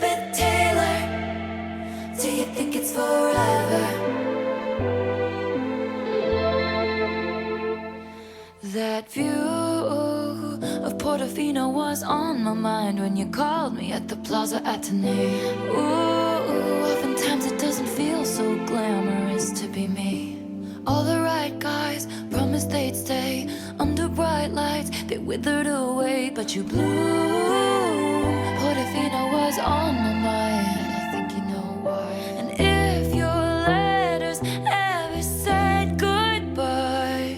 Elizabeth Taylor. Do you think it's forever? That view of Portofino was on my mind when you called me at the Plaza Athénée. Ooh, oftentimes it doesn't feel so glamorous to be me. All the right guys promised they'd stay under bright lights. They withered away, but you blew. Portofino was on my mind. I think you know why. And if your letters ever said goodbye,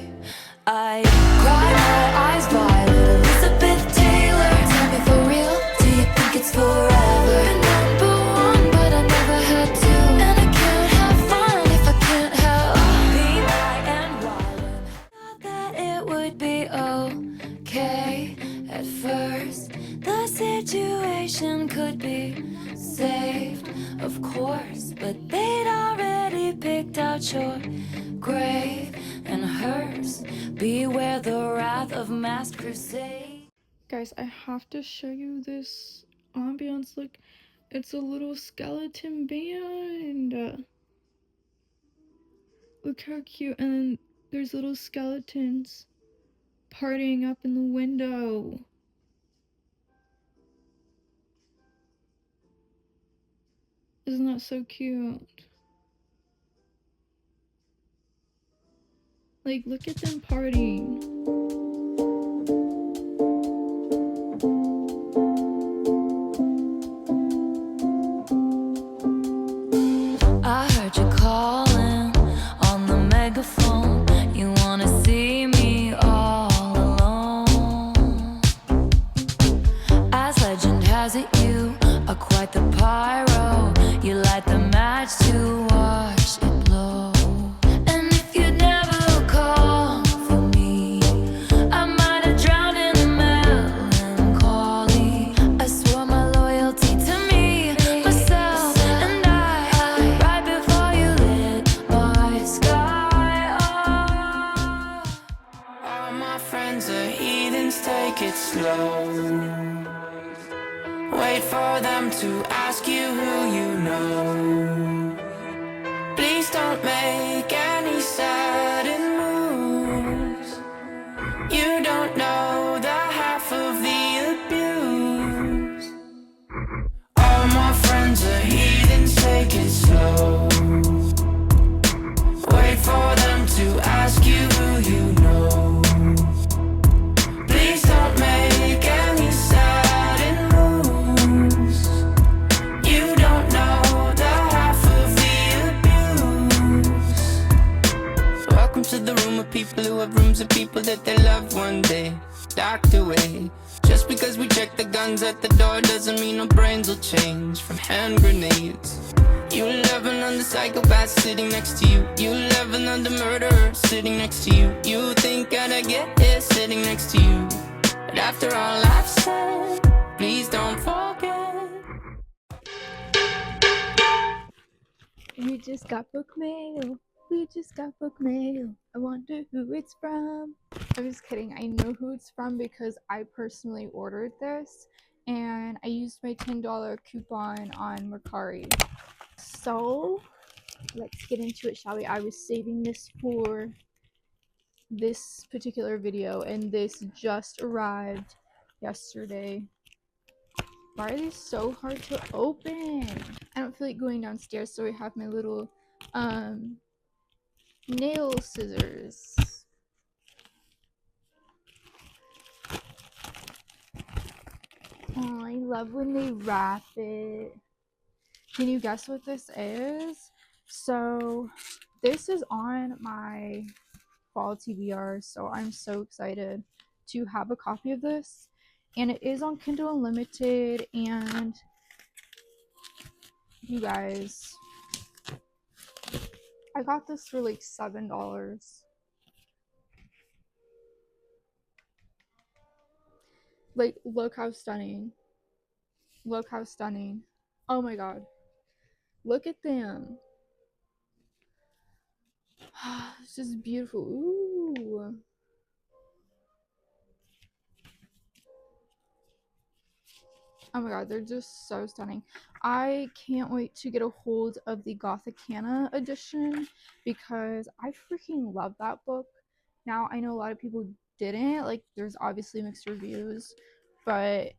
I cry my eyes violet. Elizabeth Taylor, tell me for real, do you think it's forever? Number one, but I never had to. And I can't have fun if I can't help being high and wild. Thought that it would be okay at first. The situation could be saved, of course, but they'd already picked out your grave and hers. Beware the wrath of mass crusade. Guys, I have to show you this ambiance. Look, it's a little skeleton band. Look how cute. And then there's little skeletons partying up in the window. Isn't that so cute? Like, look at them partying. I heard you calling on the megaphone. You wanna see me all alone. As legend has it, you are quite the pyro. You light the match to watch it blow. And if you'd never called for me, I might have drowned in the melancholy. I swore my loyalty to me, myself, and I, right before you lit my sky up. All my friends are heathens, take it slow. Wait for them to ask you who you know. Please don't make any sudden moves. You don't know the half of the abuse. All my friends are heathens, take it slow. Wait for them to ask you who you know. Please don't make any sudden moves. You don't know the half of the abuse. Welcome to the room of people who have rooms of people that they loved one day docked away. Just because we check the guns at the door doesn't mean our brains will change from hand grenades. You love another psychopath sitting next to you. You love another murderer sitting next to you. You think I'd get here sitting next to you. But after all I've said, please don't forget. We just got book mail. We just got book mail. I wonder who it's from. I'm just kidding. I know who it's from because I personally ordered this and I used my $10 coupon on Mercari. So let's get into it, shall we? I was saving this for this particular video and this just arrived yesterday. Why are these so hard to open? I don't feel like going downstairs, so I have my little nail scissors. Oh, I love when they wrap it. Can you guess what this is? So this is on my fall TBR, so I'm so excited to have a copy of this. And it is on Kindle Unlimited, and you guys, I got this for like $7. Like, look how stunning. Look how stunning. Oh my god. Look at them. It's just beautiful. Ooh. Oh my god, they're just so stunning. I can't wait to get a hold of the Gothicana edition because I freaking love that book. Now, I know a lot of people didn't, like, there's obviously mixed reviews, but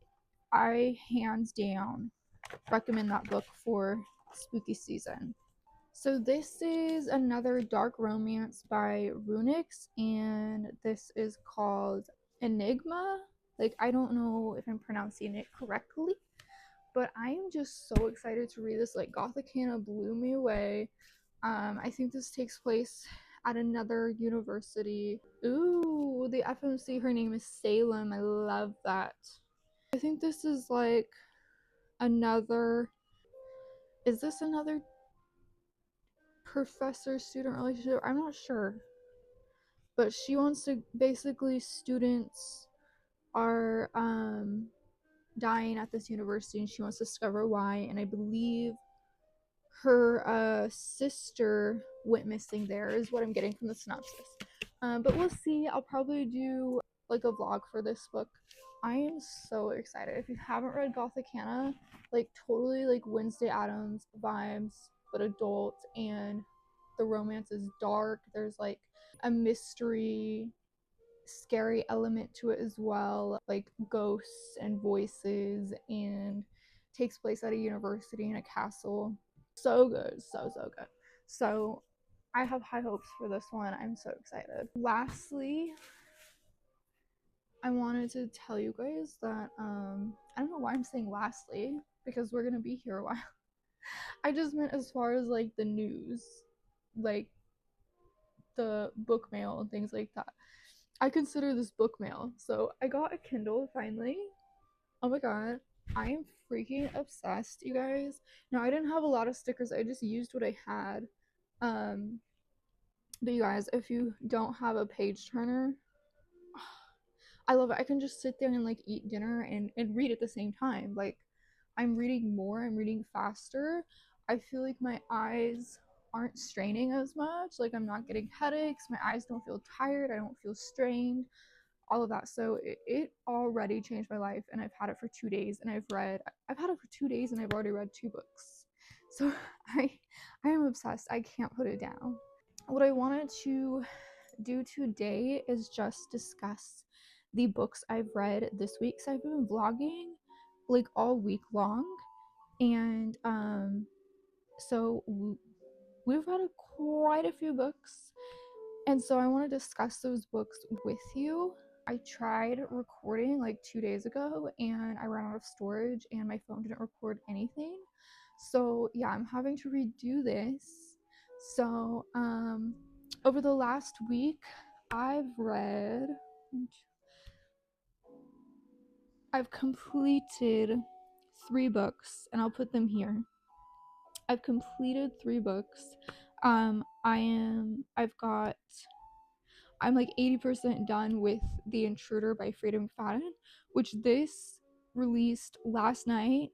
I hands down recommend that book for spooky season. So this is another dark romance by Runix, and this is called Enigma. Like, I don't know if I'm pronouncing it correctly, but I am just so excited to read this. Like, Gothicana blew me away. I think this takes place at another university. Ooh, the FMC, her name is Salem. I love that. I think this is like another, is this another professor student relationship? I'm not sure, but she wants to, basically students are dying at this university and she wants to discover why, and I believe her sister went missing there is what I'm getting from the synopsis. But we'll see. I'll probably do like a vlog for this book. I am so excited. If you haven't read Gothicana, like totally like Wednesday Addams vibes, but adult, and the romance is dark. There's like a mystery, scary element to it as well, like ghosts and voices, and takes place at a university in a castle. So good, so good. So I have high hopes for this one. I'm so excited. Lastly, I wanted to tell you guys that I don't know why I'm saying lastly, because we're gonna be here a while. I just meant as far as like the news, like the book mail and things like that. I consider this book mail. So I got a Kindle finally. Oh my god, I am freaking obsessed, you guys. Now, I didn't have a lot of stickers. I just used what I had. But you guys, if you don't have a page turner, I love it. I can just sit there and like eat dinner and read at the same time. Like, I'm reading more, I'm reading faster. I feel like my eyes aren't straining as much. Like, I'm not getting headaches. My eyes don't feel tired. I don't feel strained. All of that. So it already changed my life, and I've had it for 2 days, and I've had it for 2 days and I've already read 2 books. So I am obsessed. I can't put it down. What I wanted to do today is just discuss the books I've read this week. So I've been vlogging like all week long, and so we've read quite a few books, and so I want to discuss those books with you. I tried recording like 2 days ago and I ran out of storage and my phone didn't record anything. So yeah, I'm having to redo this. So over the last week, I've completed 3 books, and I'll put them here. I've completed 3 books. I'm like 80% done with The Intruder by Freida McFadden, which this released last night.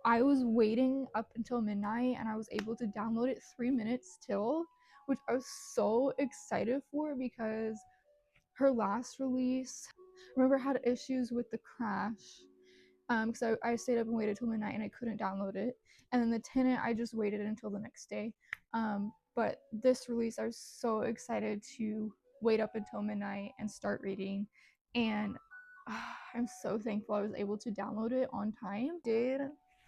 I was waiting up until midnight and I was able to download it 3 minutes till, which I was so excited for because her last release, remember, had issues with the crash. Because I stayed up and waited till midnight and I couldn't download it. And then the tenant, I just waited until the next day. But this release, I was so excited to wait up until midnight and start reading. And I'm so thankful I was able to download it on time.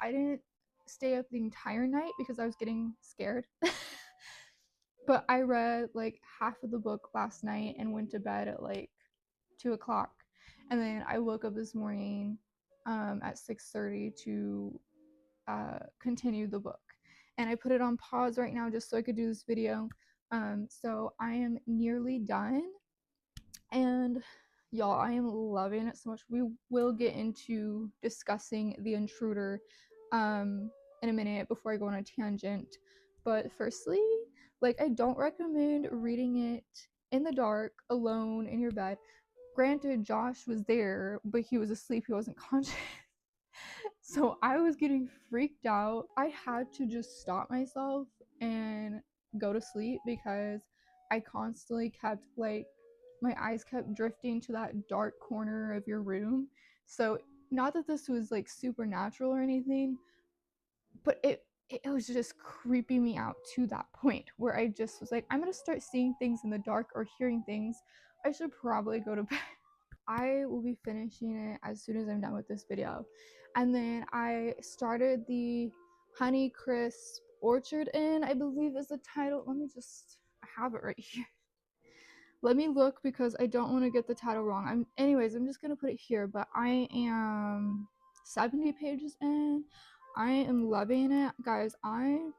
I didn't stay up the entire night because I was getting scared. But I read like half of the book last night and went to bed at like 2 o'clock. And then I woke up this morning at 6:30 to continue the book. And I put it on pause right now just so I could do this video. So I am nearly done. And y'all, I am loving it so much. We will get into discussing The Intruder in a minute before I go on a tangent. But firstly, like, I don't recommend reading it in the dark, alone, in your bed. Granted, Josh was there, but he was asleep. He wasn't conscious. So I was getting freaked out. I had to just stop myself and go to sleep because I constantly kept, like, my eyes kept drifting to that dark corner of your room. So not that this was like supernatural or anything, but it was just creeping me out to that point where I just was like, I'm gonna start seeing things in the dark or hearing things. I should probably go to bed. I will be finishing it as soon as I'm done with this video. And then I started the Honey Crisp Orchard Inn, I believe is the title. Let me just, I have it right here. Let me look because I don't want to get the title wrong. Anyways, I'm just gonna put it here, but I am 70 pages in. I am loving it, guys. I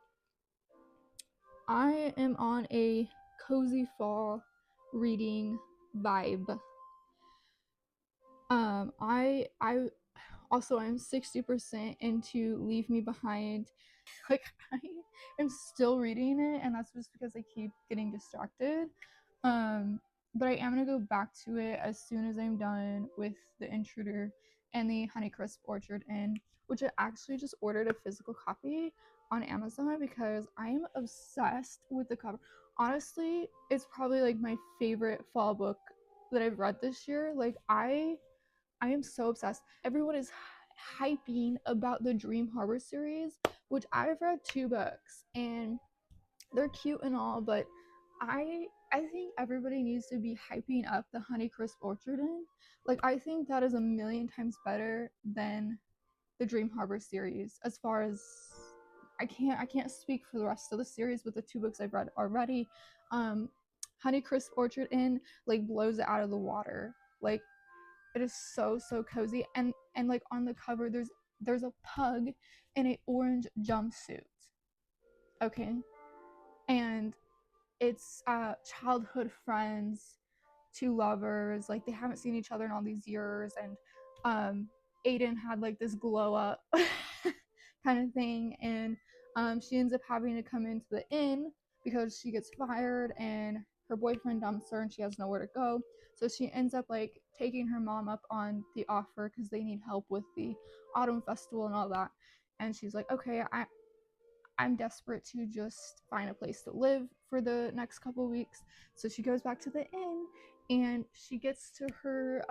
am on a cozy fall reading vibe. I also, I'm 60% into Leave Me Behind. Like, I am still reading it, and that's just because I keep getting distracted. But I am gonna go back to it as soon as I'm done with The Intruder and the Honeycrisp Orchard Inn, which I actually just ordered a physical copy on Amazon because I am obsessed with the cover. Honestly, it's probably like my favorite fall book that I've read this year. Like, I am so obsessed. Everyone is hyping about the Dream Harbor series, which I've read 2 books and they're cute and all, but I think everybody needs to be hyping up the Honeycrisp Orchard Inn. Like, I think that is a million times better than the Dream Harbor series. As far as I can't speak for the rest of the series, but the 2 books I've read already, Honeycrisp Orchard Inn like blows it out of the water. Like, it is so cozy, and like on the cover there's a pug in an orange jumpsuit. Okay, and it's childhood friends, 2 lovers, like they haven't seen each other in all these years, and Aiden had like this glow up kind of thing, and she ends up having to come into the inn because she gets fired and her boyfriend dumps her and she has nowhere to go. So she ends up like taking her mom up on the offer because they need help with the autumn festival and all that. And she's like, okay, I'm desperate to just find a place to live for the next couple of weeks. So she goes back to the inn and she gets to her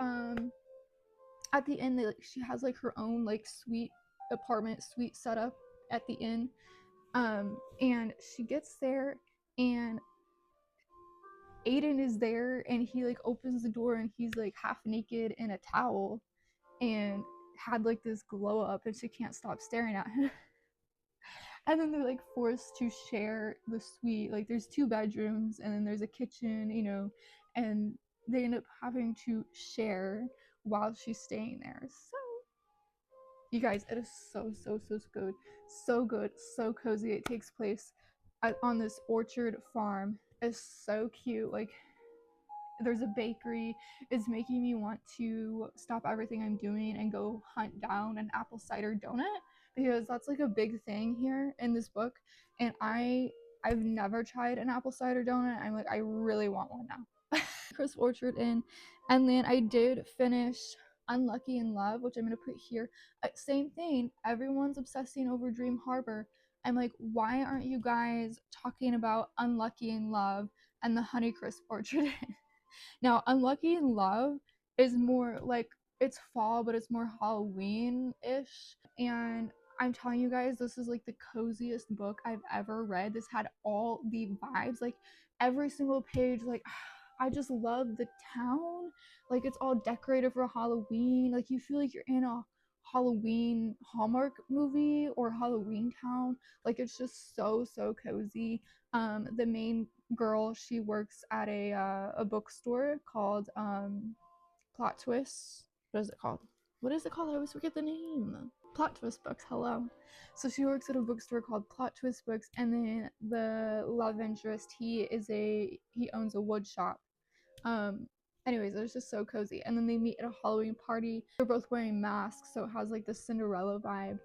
at the inn, she has like her own like apartment suite set up at the inn. And she gets there and Aiden is there and he like opens the door and he's like half naked in a towel and had like this glow up and she can't stop staring at him. And then they're like forced to share the suite. Like, there's 2 bedrooms and then there's a kitchen, you know, and they end up having to share while she's staying there. So you guys, it is so good, so cozy. It takes place on this orchard farm. It's so cute. Like, there's a bakery. It's making me want to stop everything I'm doing and go hunt down an apple cider donut, because that's like a big thing here in this book, and I've never tried an apple cider donut. I'm like, I really want one now. Crisp Orchard Inn. And then I did finish Unlucky in Love, which I'm gonna put here. Same thing, everyone's obsessing over Dream Harbor. I'm like, why aren't you guys talking about Unlucky in Love and the Honeycrisp Orchard Inn? Now, Unlucky in Love is more like, it's fall, but it's more Halloween-ish. And I'm telling you guys, this is like the coziest book I've ever read. This had all the vibes, like every single page, like I just love the town. Like, it's all decorated for Halloween. Like, you feel like you're in a Halloween Hallmark movie or Halloween Town. Like, it's just so cozy. The main girl, she works at a bookstore called Plot Twist. What is it called? I always forget the name. Plot Twist Books. Hello. So she works at a bookstore called Plot Twist Books, and then the love interest, he owns a wood shop. Anyways, it was just so cozy. And then they meet at a Halloween party. They're both wearing masks, so it has like the Cinderella vibe.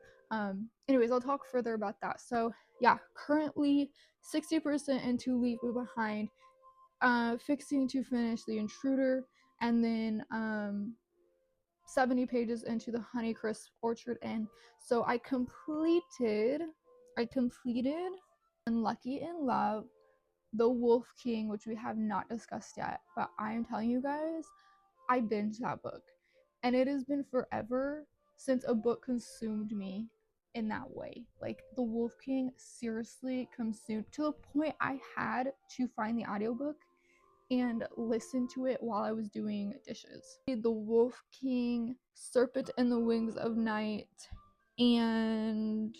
Anyways, I'll talk further about that. So yeah, currently 60% into Leave Me Behind, fixing to finish The Intruder, and then 70 pages into the Honeycrisp Orchard Inn. So I completed Unlucky in Love, The Wolf King, which we have not discussed yet, but I am telling you guys, I binged that book and it has been forever since a book consumed me in that way. Like The Wolf King seriously consumed, to the point I had to find the audiobook and listen to it while I was doing dishes. The Wolf King, Serpent and the Wings of Night, and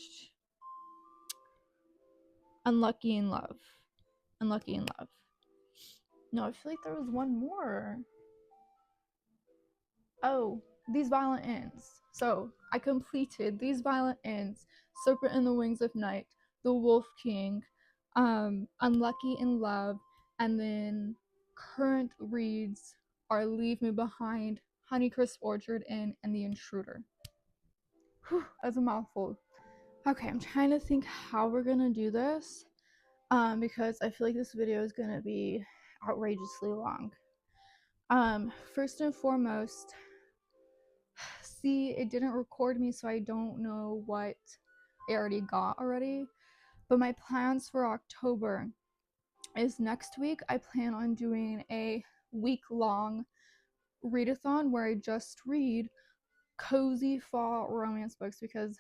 Unlucky in Love. Unlucky in Love. No, I feel like there was one more. Oh, These Violent Ends. So I completed These Violent Ends, Serpent and the Wings of Night, The Wolf King, Unlucky in Love, and then current reads are Leave Me Behind, Honeycrisp Orchard Inn, and The Intruder. Whew, that's a mouthful. Okay, I'm trying to think how we're gonna do this, because I feel like this video is gonna be outrageously long. First and foremost, see, it didn't record me, so I don't know what I already got already. But my plans for October is next week I plan on doing a week-long readathon where I just read cozy fall romance books, because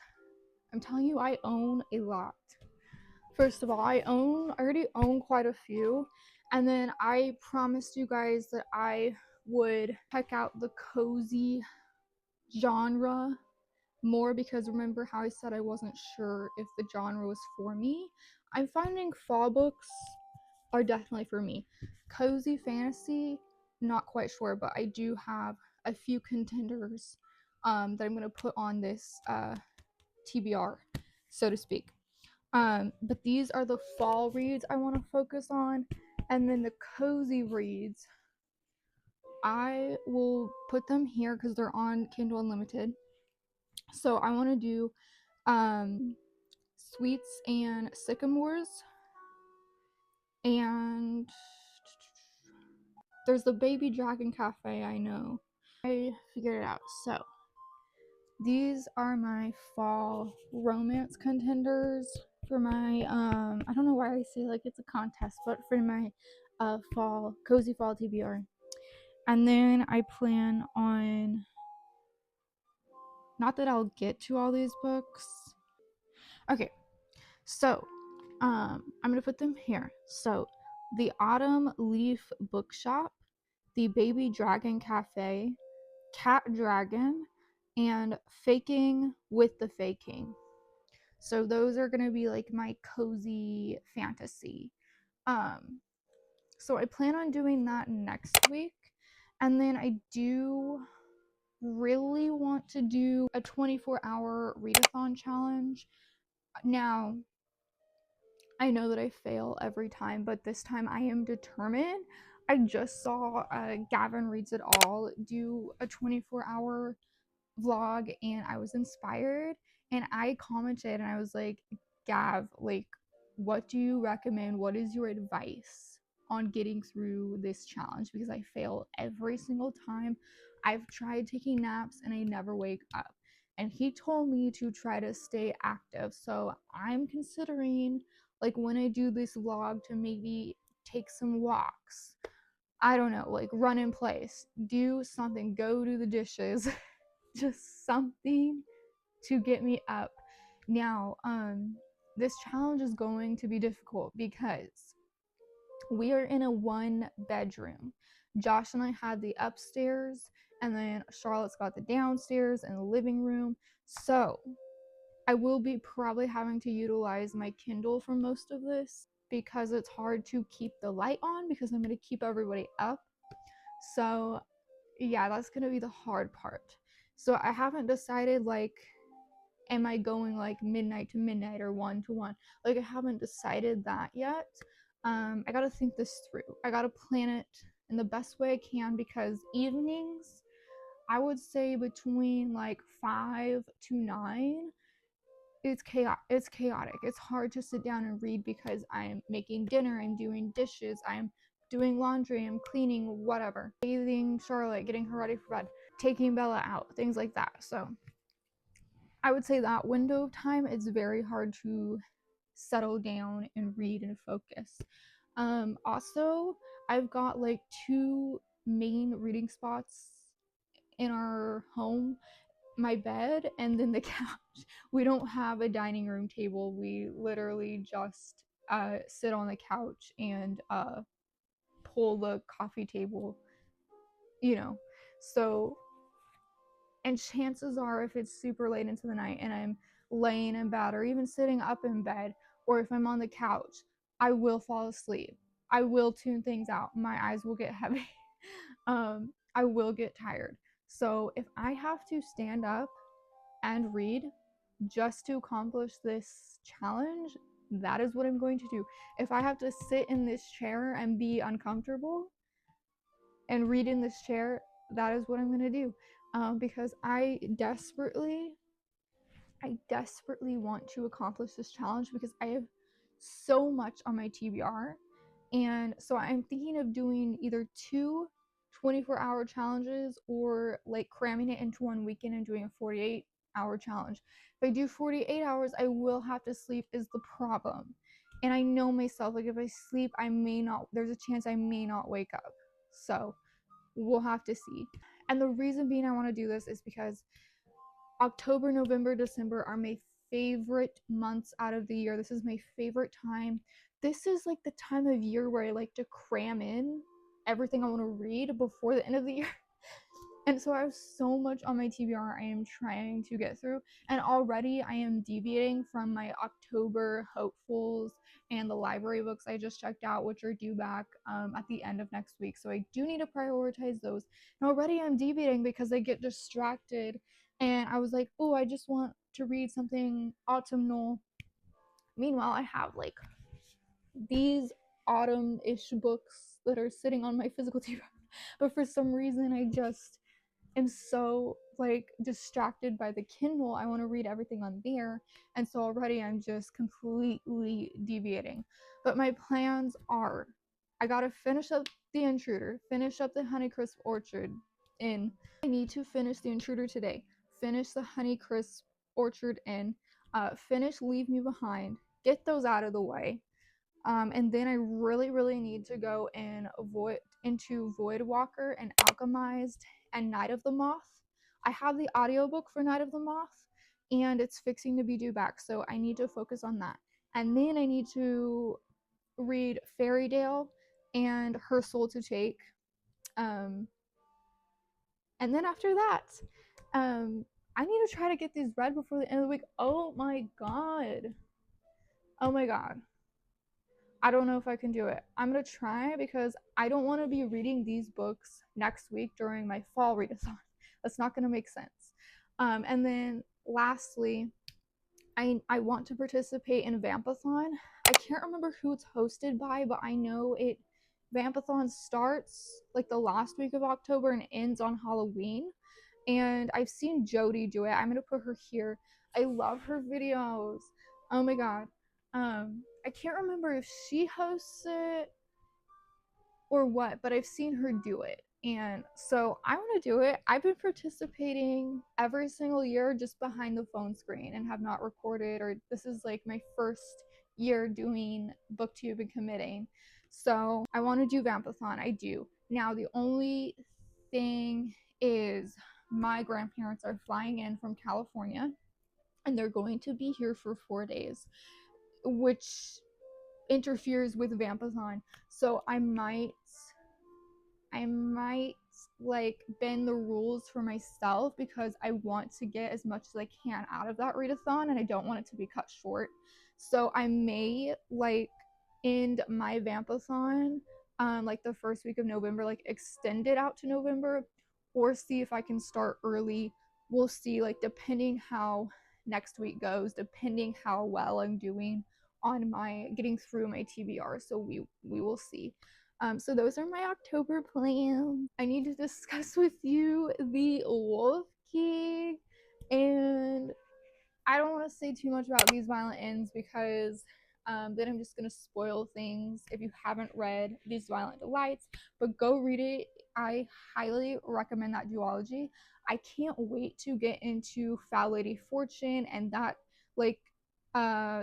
I'm telling you, I own a lot. First of all, I already own quite a few, and then I promised you guys that I would check out the cozy genre more, because remember how I said I wasn't sure if the genre was for me. I'm finding fall books are definitely for me. Cozy fantasy, not quite sure, but I do have a few contenders that I'm gonna put on this TBR, so to speak. But these are the fall reads I want to focus on, and then the cozy reads I will put them here because they're on Kindle Unlimited. So I want to do Sweets and Sycamores, and there's the Baby Dragon Cafe. I know, I figured it out. So these are my fall romance contenders for my I don't know why I say like it's a contest, but for my fall cozy fall TBR. And then I plan on, not that I'll get to all these books. Okay, so I'm gonna put them here. So the Autumn Leaf Bookshop, the Baby Dragon Cafe, Cat Dragon, and Faking with the Faking. So those are gonna be like my cozy fantasy. So I plan on doing that next week, and then I do really want to do a 24-hour readathon challenge. Now, I know that I fail every time, but this time I am determined. I just saw Gavin Reads It All do a 24-hour vlog, and I was inspired, and I commented and I was like, Gav, like, what do you recommend? What is your advice on getting through this challenge? Because I fail every single time. I've tried taking naps and I never wake up, and he told me to try to stay active. So I'm considering, like, when I do this vlog, to maybe take some walks, I don't know, like run in place, do something, go do the dishes, just something to get me up. Now, this challenge is going to be difficult because we are in a 1-bedroom. Josh and I had the upstairs, and then Charlotte's got the downstairs and the living room. So I will be probably having to utilize my Kindle for most of this, because it's hard to keep the light on because I'm going to keep everybody up. So yeah, that's going to be the hard part. So I haven't decided, like, am I going like midnight to midnight or 1 to 1? Like, I haven't decided that yet. I gotta think this through. I gotta plan it in the best way I can, because evenings, I would say between like 5 to 9, it's chaotic. It's hard to sit down and read because I'm making dinner, I'm doing dishes, I'm doing laundry, I'm cleaning, whatever, bathing Charlotte, getting her ready for bed, taking Bella out, things like that. So I would say that window of time, it's very hard to settle down and read and focus. Also, I've got like 2 main reading spots in our home. my bed and then the couch. We don't have a dining room table. We literally just sit on the couch and pull the coffee table, you know. So, and chances are, if it's super late into the night and I'm laying in bed or even sitting up in bed, or if I'm on the couch, I will fall asleep. I will tune things out. My eyes will get heavy. I will get tired. So if I have to stand up and read just to accomplish this challenge, that is what I'm going to do. If I have to sit in this chair and be uncomfortable and read in this chair, that is what I'm going to do. Because I desperately want to accomplish this challenge because I have so much on my TBR. And so I'm thinking of doing either 2 24-hour challenges or like cramming it into one weekend and doing a 48-hour challenge. If I do 48 hours, I will have to sleep is the problem. And I know myself, like if I sleep, there's a chance I may not wake up. So we'll have to see. And the reason being I want to do this is because October, November, December are my favorite months out of the year. This is my favorite time. This is like the time of year where I like to cram in everything I want to read before the end of the year. And so I have so much on my TBR I am trying to get through. And already I am deviating from my October hopefuls and the library books I just checked out, which are due back at the end of next week. So I do need to prioritize those. And already I'm deviating because I get distracted. And I was like, oh, I just want to read something autumnal. Meanwhile, I have like these autumn-ish books that are sitting on my physical TBR. But for some reason, I just am so like distracted by the Kindle. I want to read everything on there, and so already I'm just completely deviating. But my plans are, I gotta finish up the Intruder, finish up the Honeycrisp Orchard Inn. I need to finish the Intruder today, finish the Honeycrisp Orchard Inn, finish Leave Me Behind, get those out of the way. And then I really need to go into Voidwalker and Alchemized and Night of the Moth. I have the audiobook for Night of the Moth and it's fixing to be due back, so I need to focus on that. And then I need to read Fairytale and Her Soul to Take. And then after that, I need to try to get these read before the end of the week. Oh my god. I don't know if I can do it. I'm going to try because I don't want to be reading these books next week during my fall readathon. That's not going to make sense. And then lastly, I want to participate in Vampathon. I can't remember who it's hosted by, but I know Vampathon starts like the last week of October and ends on Halloween. And I've seen Jody do it. I'm going to put her here. I love her videos. Oh my god. I can't remember if she hosts it or what, but I've seen her do it. And so I want to do it. I've been participating every single year just behind the phone screen and have not recorded, or this is like my first year doing booktube and committing. So I want to do Vampathon. I do. Now the only thing is my grandparents are flying in from California and they're going to be here for 4 days, which interferes with Vampathon. So I might like bend the rules for myself because I want to get as much as I can out of that readathon and I don't want it to be cut short. So I may like end my Vampathon like the first week of November, like extend it out to November, or see if I can start early. We'll see, like depending how next week goes, depending how well I'm doing on my getting through my TBR. So we will see. So those are my October plans. I need to discuss with you the Wolf Key, and I don't want to say too much about These Violent Ends because then I'm just going to spoil things if you haven't read These Violent Delights, but go read it. I highly recommend that duology. I can't wait to get into Foul Lady Fortune and that like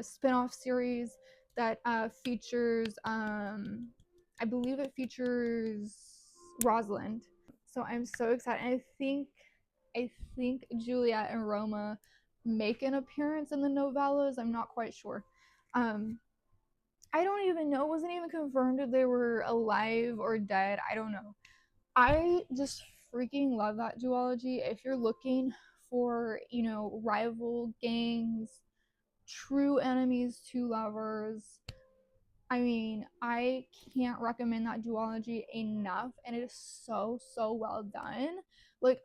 spin-off series that features I believe it features Rosalind. So I'm so excited. And I think I think Juliet and Roma make an appearance in the novellas. I'm not quite sure. I don't even know. It wasn't even confirmed if they were alive or dead. I don't know. I just freaking love that duology. If you're looking for, you know, rival gangs, true enemies to lovers, I mean, I can't recommend that duology enough, and it is so well done. Like,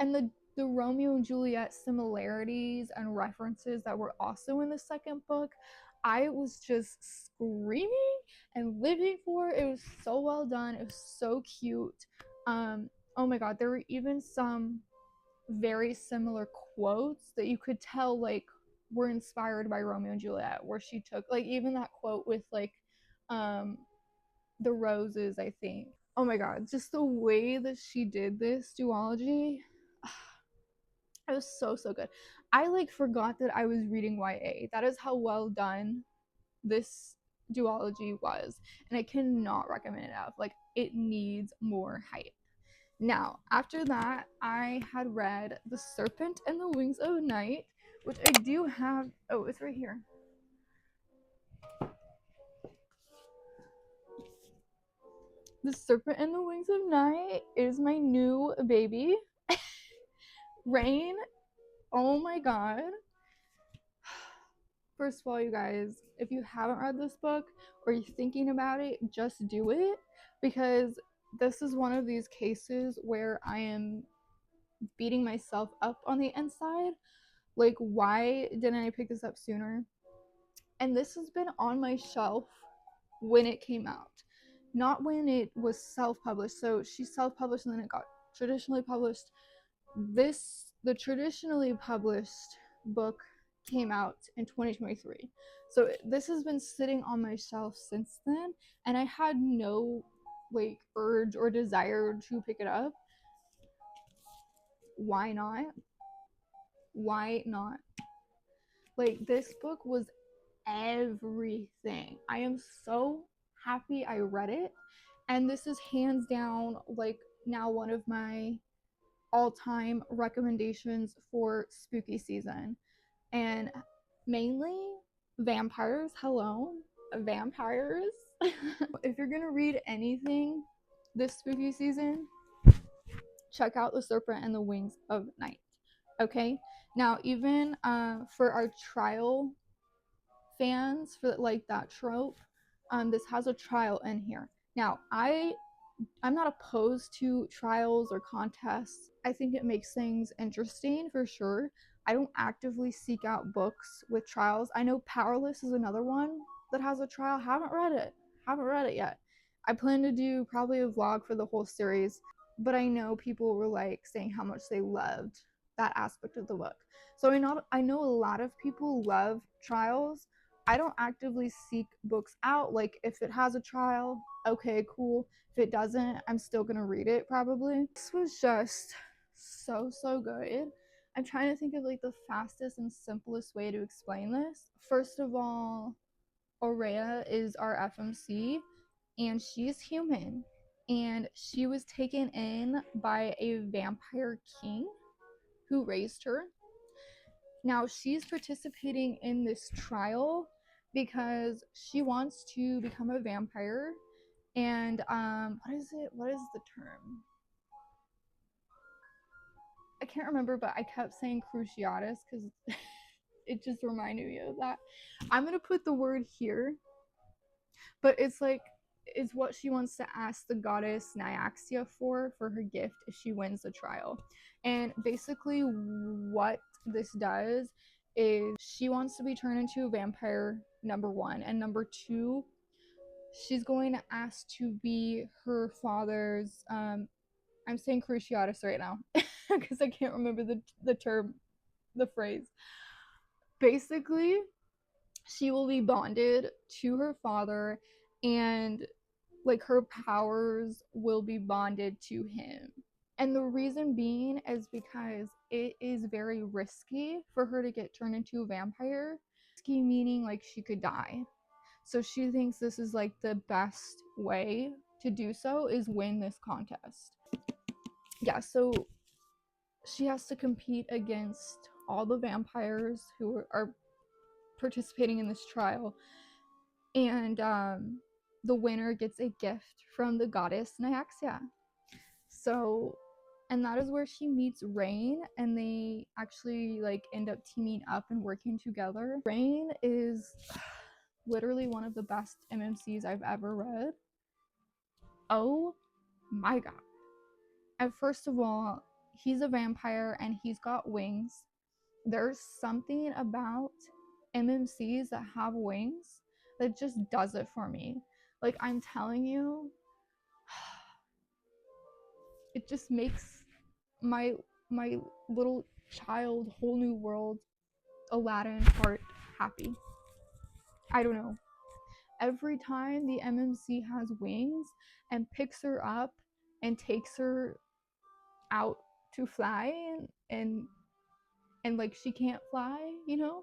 and the Romeo and Juliet similarities and references that were also in the second book, I was just screaming and living for. It was so well done. It was so cute. Oh my god, there were even some very similar quotes that you could tell like were inspired by Romeo and Juliet, where she took like even that quote with like the roses, I think. Oh my god, just the way that she did this duology, it was so good. I like forgot that I was reading YA. That is how well done this duology was, and I cannot recommend it enough. Like, it needs more hype. Now, after that, I had read The Serpent and the Wings of Night, which I do have. Oh, it's right here. The Serpent and the Wings of Night is my new baby. Rain, oh my god. First of all, you guys, if you haven't read this book or you're thinking about it, just do it, because this is one of these cases where I am beating myself up on the inside. Like, why didn't I pick this up sooner? And this has been on my shelf when it came out, not when it was self-published. So she self-published and then it got traditionally published. The traditionally published book came out in 2023. So this has been sitting on my shelf since then, and I had no like urge or desire to pick it up. Why not? Why not? Like, this book was everything. I am so happy I read it, and this is hands down like now one of my all-time recommendations for spooky season. And mainly vampires. Hello, vampires. If you're gonna read anything this spooky season, check out The Serpent and the Wings of Night. Okay, now even for our trial fans, for like that trope, this has a trial in here. Now, I'm not opposed to trials or contests. I think it makes things interesting for sure. I don't actively seek out books with trials. I know Powerless is another one that has a trial. Haven't read it yet. I plan to do probably a vlog for the whole series, but I know people were like saying how much they loved that aspect of the book. So I know a lot of people love trials. I don't actively seek books out. Like, if it has a trial, okay, cool. If it doesn't, I'm still gonna read it probably. This was just so good. I'm trying to think of like the fastest and simplest way to explain this. First of all, Aurea is our FMC, and she's human, and she was taken in by a vampire king who raised her. Now she's participating in this trial because she wants to become a vampire. And what is the term? I can't remember, but I kept saying cruciatus because it just reminded me of that. I'm gonna put the word here, but it's what she wants to ask the goddess Nyaxia for her gift if she wins the trial. And basically what this does is she wants to be turned into a vampire, number one, and number two, she's going to ask to be her father's I'm saying cruciatus right now because I can't remember the term, the phrase. Basically, she will be bonded to her father, and like her powers will be bonded to him. And the reason being is because it is very risky for her to get turned into a vampire. Risky meaning like she could die. So she thinks this is like the best way to do so is win this contest. yeah, so she has to compete against all the vampires who are participating in this trial, and the winner gets a gift from the goddess Nyaxia. So, and that is where she meets Rain, and they actually like end up teaming up and working together. Rain is literally one of the best MMCs I've ever read. Oh my god. And first of all, he's a vampire and he's got wings. There's something about MMCs that have wings that just does it for me. Like, I'm telling you, it just makes my little child whole new world Aladdin heart happy. I don't know. Every time the MMC has wings and picks her up and takes her out to fly, and like she can't fly, you know,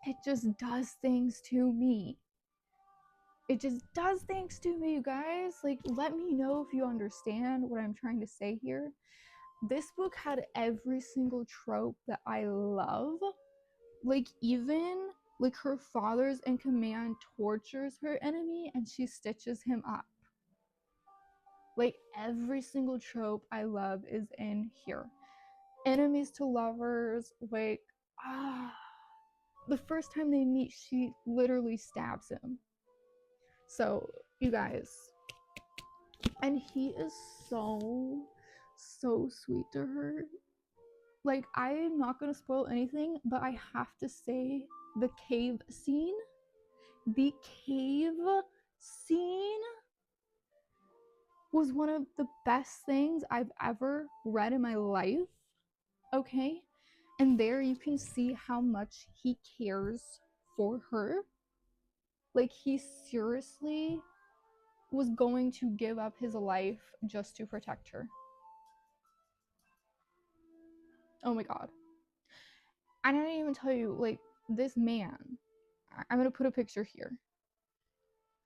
it just does things to me. It just does things to me, you guys. Like, let me know if you understand what I'm trying to say here. This book had every single trope that I love. Like, even like her father's in command tortures her enemy and she stitches him up. Like, every single trope I love is in here. Enemies to lovers, like, the first time they meet, she literally stabs him. So, you guys, and he is so sweet to her. Like, I'm not gonna spoil anything, but I have to say the cave scene was one of the best things I've ever read in my life. Okay, and there you can see how much he cares for her. Like, he seriously was going to give up his life just to protect her. Oh my god. I didn't even tell you, like, this man, I'm gonna put a picture here.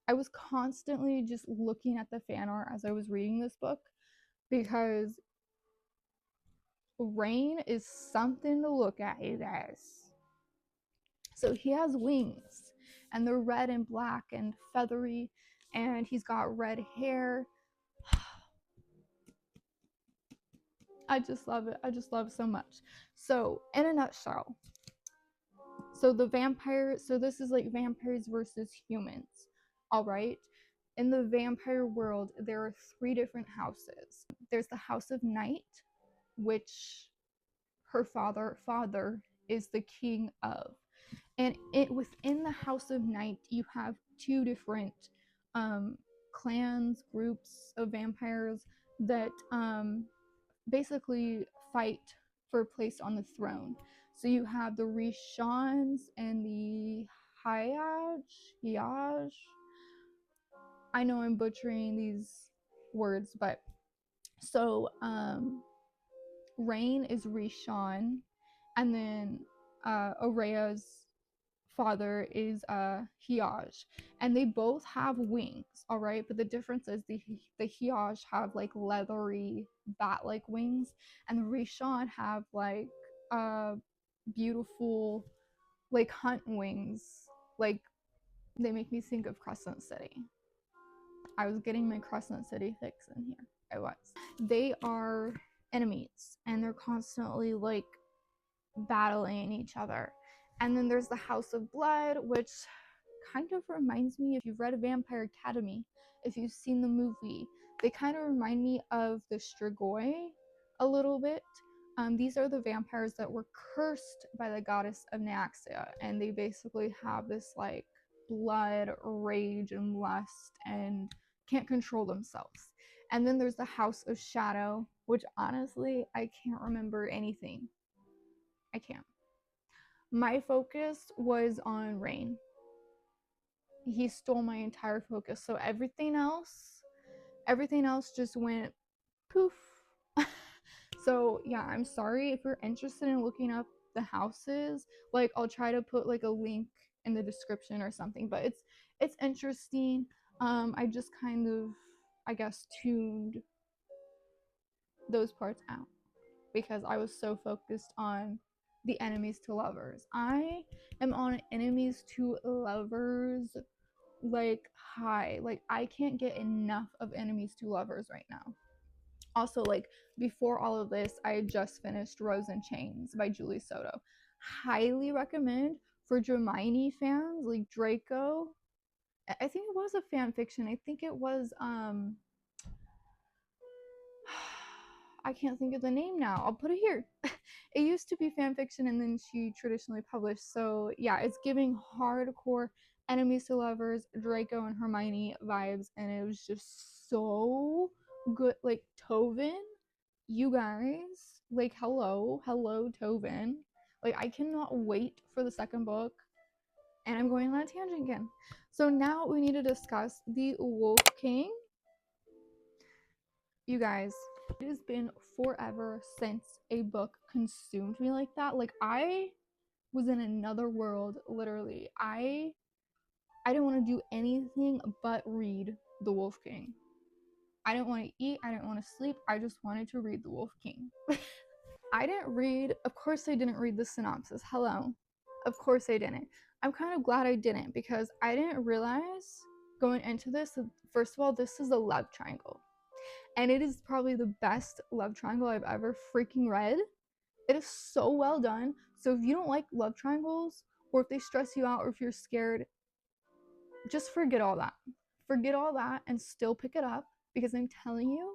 I was constantly just looking at the fan art as I was reading this book because Rain is something to look at, you guys. So he has wings, and they're red and black and feathery, and he's got red hair. I just love it. I just love it so much. So, in a nutshell, so this is like vampires versus humans. All right. In the vampire world, there are 3 different houses. There's the House of Night, which her father is the king of. And within the House of Night, you have 2 different clans, groups of vampires that basically fight for a place on the throne. So you have the Rishans and the Hiyaj. I know I'm butchering these words, but so Rain is Rishan, and then Araya's father is Hiyaj, and they both have wings, all right, but the difference is the Hiyaj have like leathery bat-like wings, and the Rishan have like beautiful like hunt wings. Like, they make me think of Crescent City. I was getting my Crescent City fix in here. I was. They are enemies, and they're constantly like battling each other. And then there's the House of Blood, which kind of reminds me, if you've read Vampire Academy, if you've seen the movie, they kind of remind me of the Strigoi a little bit. These are the vampires that were cursed by the goddess of Nyaxia, and they basically have this like blood, rage, and lust, and can't control themselves. And then there's the House of Shadow, which honestly, I can't remember anything. I can't. My focus was on Rain. He stole my entire focus. So everything else just went poof. So yeah, I'm sorry if you're interested in looking up the houses. Like, I'll try to put like a link in the description or something, but it's interesting. I just kind of, I guess, tuned those parts out because I was so focused on the enemies to lovers. I am on enemies to lovers like high. Like I can't get enough of enemies to lovers right now. Also, like before all of this, I had just finished Rose and Chains by Julie Soto. Highly recommend for Hermione fans, like Draco. I think it was a fan fiction. I think it was I can't think of the name now. I'll put it here. It used to be fan fiction and then she traditionally published. So yeah, it's giving hardcore enemies to lovers, Draco and Hermione vibes, and it was just so good. Like Tovin, you guys, like hello Tovin. Like I cannot wait for the second book. And I'm going on a tangent again. So now we need to discuss the Wolf King. You guys, it has been forever since a book consumed me like that. Like I was in another world, literally. I didn't want to do anything but read The Wolf King. I didn't want to eat, I didn't want to sleep, I just wanted to read The Wolf King. I didn't read, of course I didn't read the synopsis. Hello. Of course I didn't. I'm kind of glad I didn't because I didn't realize going into this, first of all, this is a love triangle. And it is probably the best love triangle I've ever freaking read. It is so well done. So if you don't like love triangles, or if they stress you out, or if you're scared, just forget all that. Forget all that and still pick it up because I'm telling you,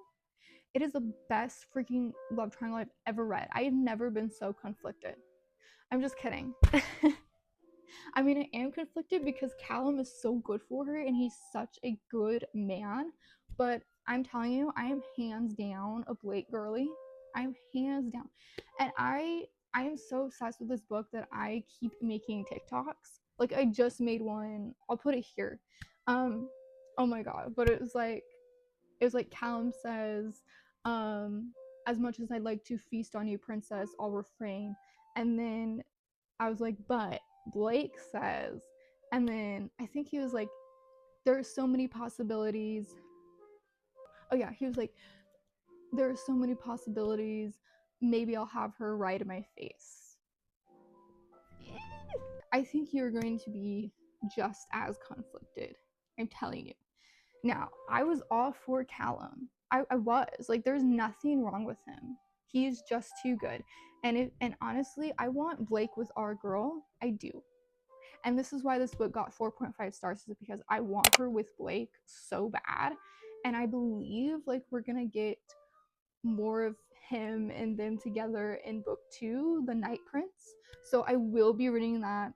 it is the best freaking love triangle I've ever read. I have never been so conflicted. I'm just kidding. I mean, I am conflicted because Callum is so good for her and he's such a good man. But I'm telling you, I am hands down a Blake girly. I'm hands down. And I am so obsessed with this book that I keep making TikToks. Like I just made one. I'll put it here. Oh my god. But it was like Callum says, as much as I'd like to feast on you, princess, I'll refrain. And then I was like, but Blake says, and then I think he was like, there are so many possibilities. Oh yeah, he was like, there are so many possibilities. Maybe I'll have her right in my face. I think you're going to be just as conflicted. I'm telling you. Now, I was all for Callum. I was. Like, there's nothing wrong with him. He's just too good. And honestly, I want Blake with our girl. I do. And this is why this book got 4.5 stars, is because I want her with Blake so bad. And I believe like we're gonna get more of him and them together in book 2, The Night Prince. So I will be reading that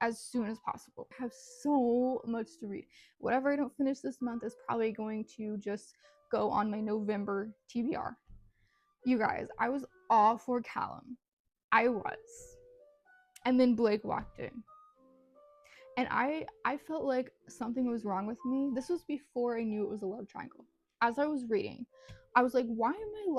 as soon as possible. I have so much to read. Whatever I don't finish this month is probably going to just go on my November TBR. You guys, I was all for Callum. I was. And then Blake walked in. And I felt like something was wrong with me. This was before I knew it was a love triangle. As I was reading, I was like, why am I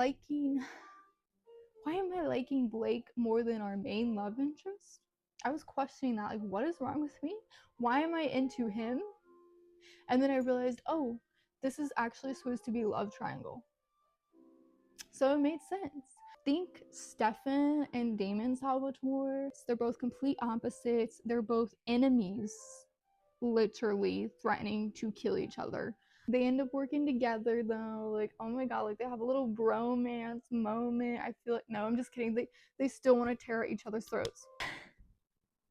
liking Blake more than our main love interest? I was questioning that, like, what is wrong with me? Why am I into him? And then I realized, oh, this is actually supposed to be love triangle. So it made sense. Think Stefan and Damon Salvatore. They're both complete opposites. They're both enemies, literally threatening to kill each other. They end up working together though. Like, oh my god, like they have a little bromance moment. I feel like, no, I'm just kidding. They still want to tear at each other's throats.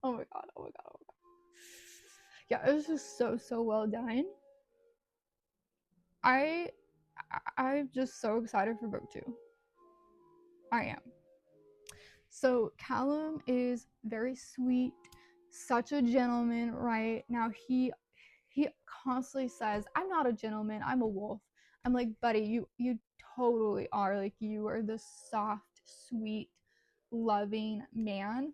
Oh my god, oh my god, oh my god. Yeah, it was just so well done. I'm just so excited for book 2. I am. So Callum is very sweet, such a gentleman, right? Now he constantly says, I'm not a gentleman, I'm a wolf. I'm like, buddy, you totally are. Like, you are the soft, sweet, loving man.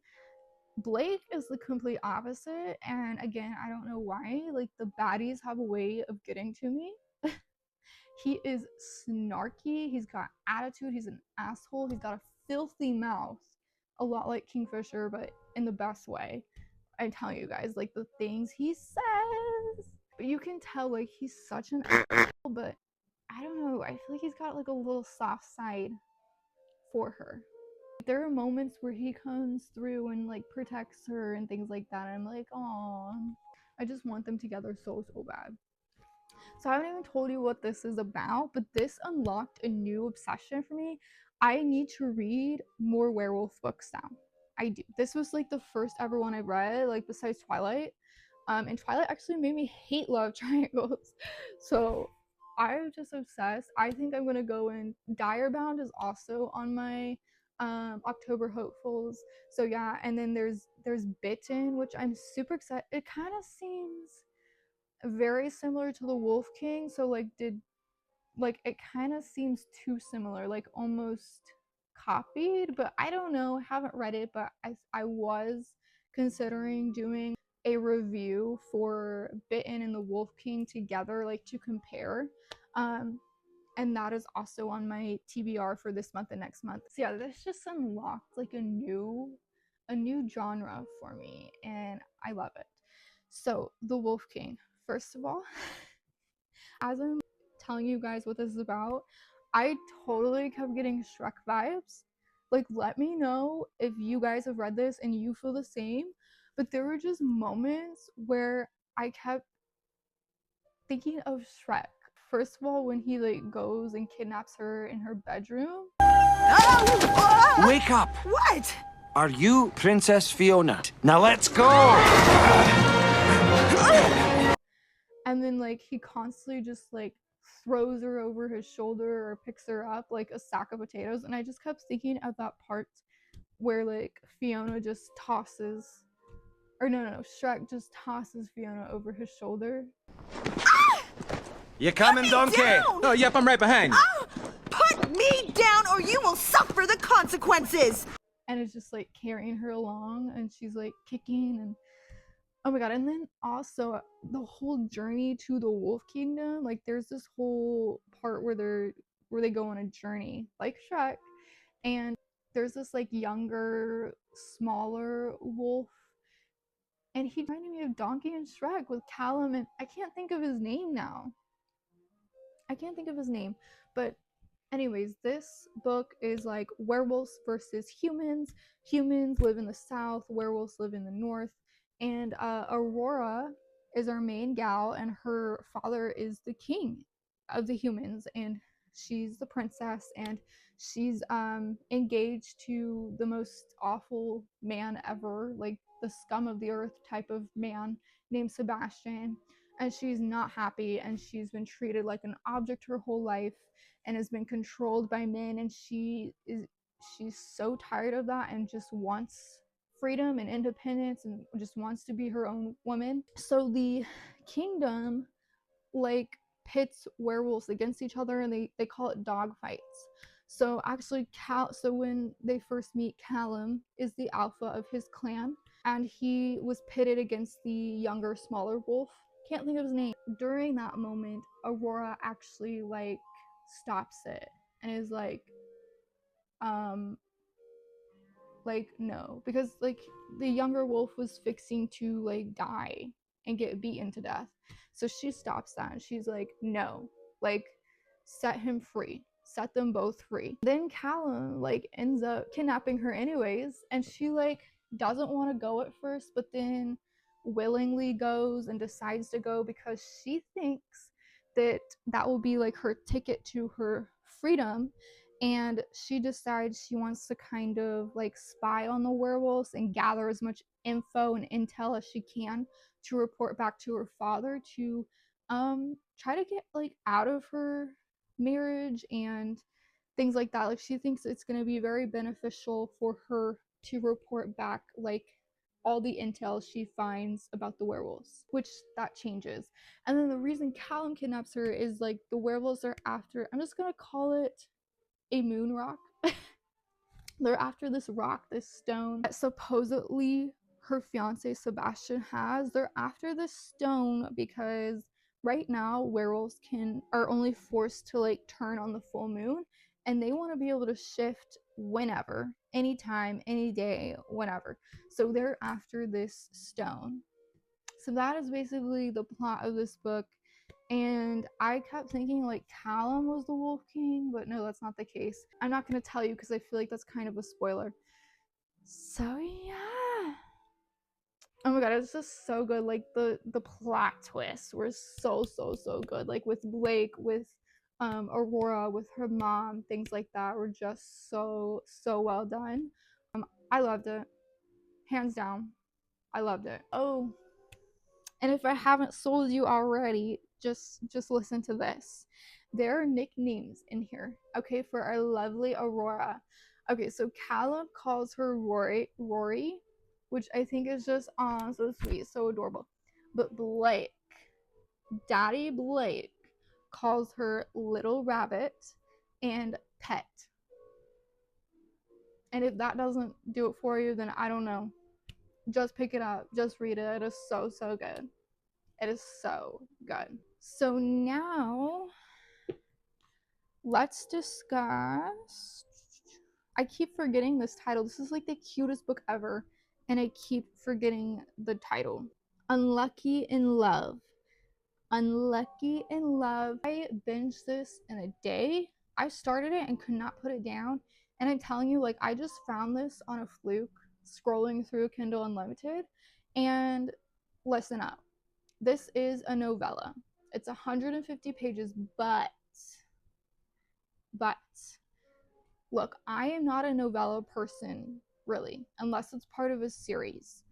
Blake is the complete opposite, and again, I don't know why. Like, the baddies have a way of getting to me. He is snarky, he's got attitude, he's an asshole, he's got a filthy mouth. A lot like Kingfisher, but in the best way. I'm telling you guys, like, the things he says. But you can tell, like, he's such an asshole, but I don't know, I feel like he's got, like, a little soft side. for her. There are moments where he comes through and like protects her and things like that, and I'm like, oh, I just want them together so bad. So I haven't even told you what this is about, but this unlocked a new obsession for me. I need to read more werewolf books now. I do. This was like the first ever one I read, like besides Twilight. And Twilight actually made me hate love triangles. So I'm just obsessed. I think I'm gonna go in. Diehard is also on my October hopefuls. So yeah, and then there's Bitten, which I'm super excited. It kind of seems very similar to the Wolf King. So like it kind of seems too similar, like almost copied, but I don't know. Haven't read it, but I was considering doing a review for Bitten and the Wolf King together, like to compare. And that is also on my TBR for this month and next month. So yeah, this just unlocked like a new genre for me, and I love it. So the Wolf King, first of all, as I'm telling you guys what this is about, I totally kept getting Shrek vibes. Like, let me know if you guys have read this and you feel the same. But there were just moments where I kept thinking of Shrek. First of all, when he like goes and kidnaps her in her bedroom. Wake up! What? Are you Princess Fiona? Now let's go! And then like he constantly just like throws her over his shoulder or picks her up like a sack of potatoes. And I just kept thinking of that part where like Fiona just tosses, or no, Shrek just tosses Fiona over his shoulder. You coming, donkey? Down! Oh, yep, I'm right behind. Put me down or you will suffer the consequences! And it's just like carrying her along, and she's like kicking, and oh my god. And then also the whole journey to the Wolf Kingdom, like there's this whole part where they go on a journey like Shrek, and there's this like younger, smaller wolf, and he reminded me of Donkey and Shrek with Callum, and I can't think of his name now. But anyways, this book is like werewolves versus humans. Humans live in the south, werewolves live in the north, and Aurora is our main gal, and her father is the king of the humans, and she's the princess, and she's engaged to the most awful man ever, like the scum of the earth type of man named Sebastian. And she's not happy, and she's been treated like an object her whole life and has been controlled by men, and she's so tired of that and just wants freedom and independence and just wants to be her own woman. So the kingdom like pits werewolves against each other, and they call it dog fights. So actually so when they first meet, Callum is the alpha of his clan, and he was pitted against the younger, smaller wolf. Can't think of his name. During that moment, Aurora actually like stops it and is like no, because like the younger wolf was fixing to like die and get beaten to death. So she stops that, and she's like, no, like set him free, set them both free. Then Callum like ends up kidnapping her anyways, and she like doesn't want to go at first, but then willingly goes and decides to go because she thinks that will be like her ticket to her freedom. And she decides she wants to kind of like spy on the werewolves and gather as much info and intel as she can to report back to her father to try to get like out of her marriage and things like that. Like she thinks it's going to be very beneficial for her to report back like all the intel she finds about the werewolves, which that changes. And then the reason Callum kidnaps her is like the werewolves are after, I'm just gonna call it a moon rock. They're after this rock, this stone that supposedly her fiance Sebastian has. They're after this stone because right now werewolves are only forced to like turn on the full moon, and they want to be able to shift whenever, anytime, any day, whenever. So they're after this stone. So that is basically the plot of this book. And I kept thinking like Callum was the Wolf King, but no, that's not the case. I'm not going to tell you because I feel like that's kind of a spoiler. So yeah. Oh my god, it's just so good. Like the plot twists were so good. Like with Blake, with Aurora, with her mom, things like that were just so well done. I loved it. Hands down. I loved it. Oh, and if I haven't sold you already, just listen to this. There are nicknames in here, okay, for our lovely Aurora. Okay, so Callum calls her Rory, which I think is just so sweet, so adorable. But Blake, Daddy Blake, calls her Little Rabbit and Pet. And if that doesn't do it for you, then I don't know. Just pick it up, just read it. It is so good. It is so good. So now let's discuss. I keep forgetting this title. This is like the cutest book ever, and I keep forgetting the title. Unlucky in Love. Unlucky in Love. I binged this in a day. I started it and could not put it down. And I'm telling you, like, I just found this on a fluke scrolling through Kindle Unlimited. And listen up. This is a novella. It's 150 pages, but look, I am not a novella person, really, unless it's part of a series.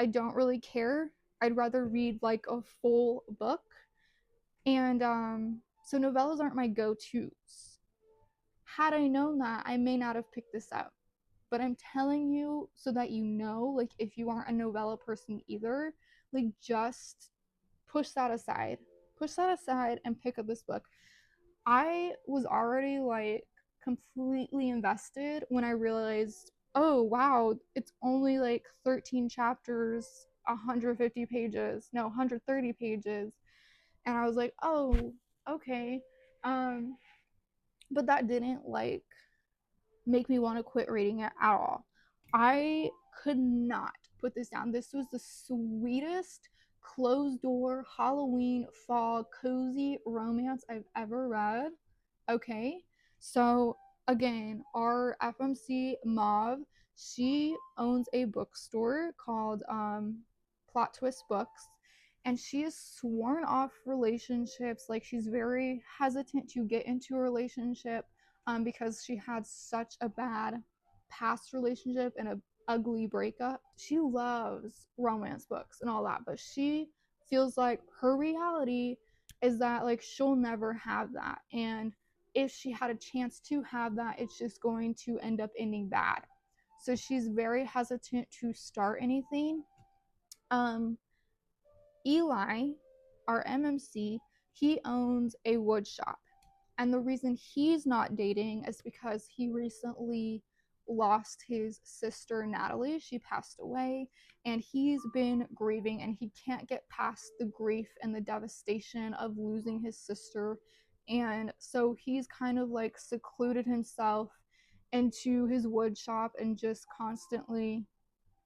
I don't really care. I'd rather read like a full book. And so novellas aren't my go-tos. Had I known that, I may not have picked this up. But I'm telling you so that you know, like, if you aren't a novella person either, like, just push that aside and pick up this book. I was already like completely invested when I realized, oh wow, it's only like 13 chapters, 150 pages, no, 130 pages. And I was like, oh, okay. But that didn't like make me want to quit reading it at all. I could not put this down. This was the sweetest closed door Halloween fall cozy romance I've ever read. Okay, so again, our FMC Mauve, she owns a bookstore called Plot Twist Books, and she has sworn off relationships. Like, she's very hesitant to get into a relationship because she had such a bad past relationship and a ugly breakup. She loves romance books and all that, but she feels like her reality is that like she'll never have that, and if she had a chance to have that, it's just going to end up ending bad. So she's very hesitant to start anything. Eli, our MMC, he owns a wood shop, and the reason he's not dating is because he recently lost his sister Natalie. She passed away, and he's been grieving, and he can't get past the grief and the devastation of losing his sister. And so he's kind of like secluded himself into his wood shop and just constantly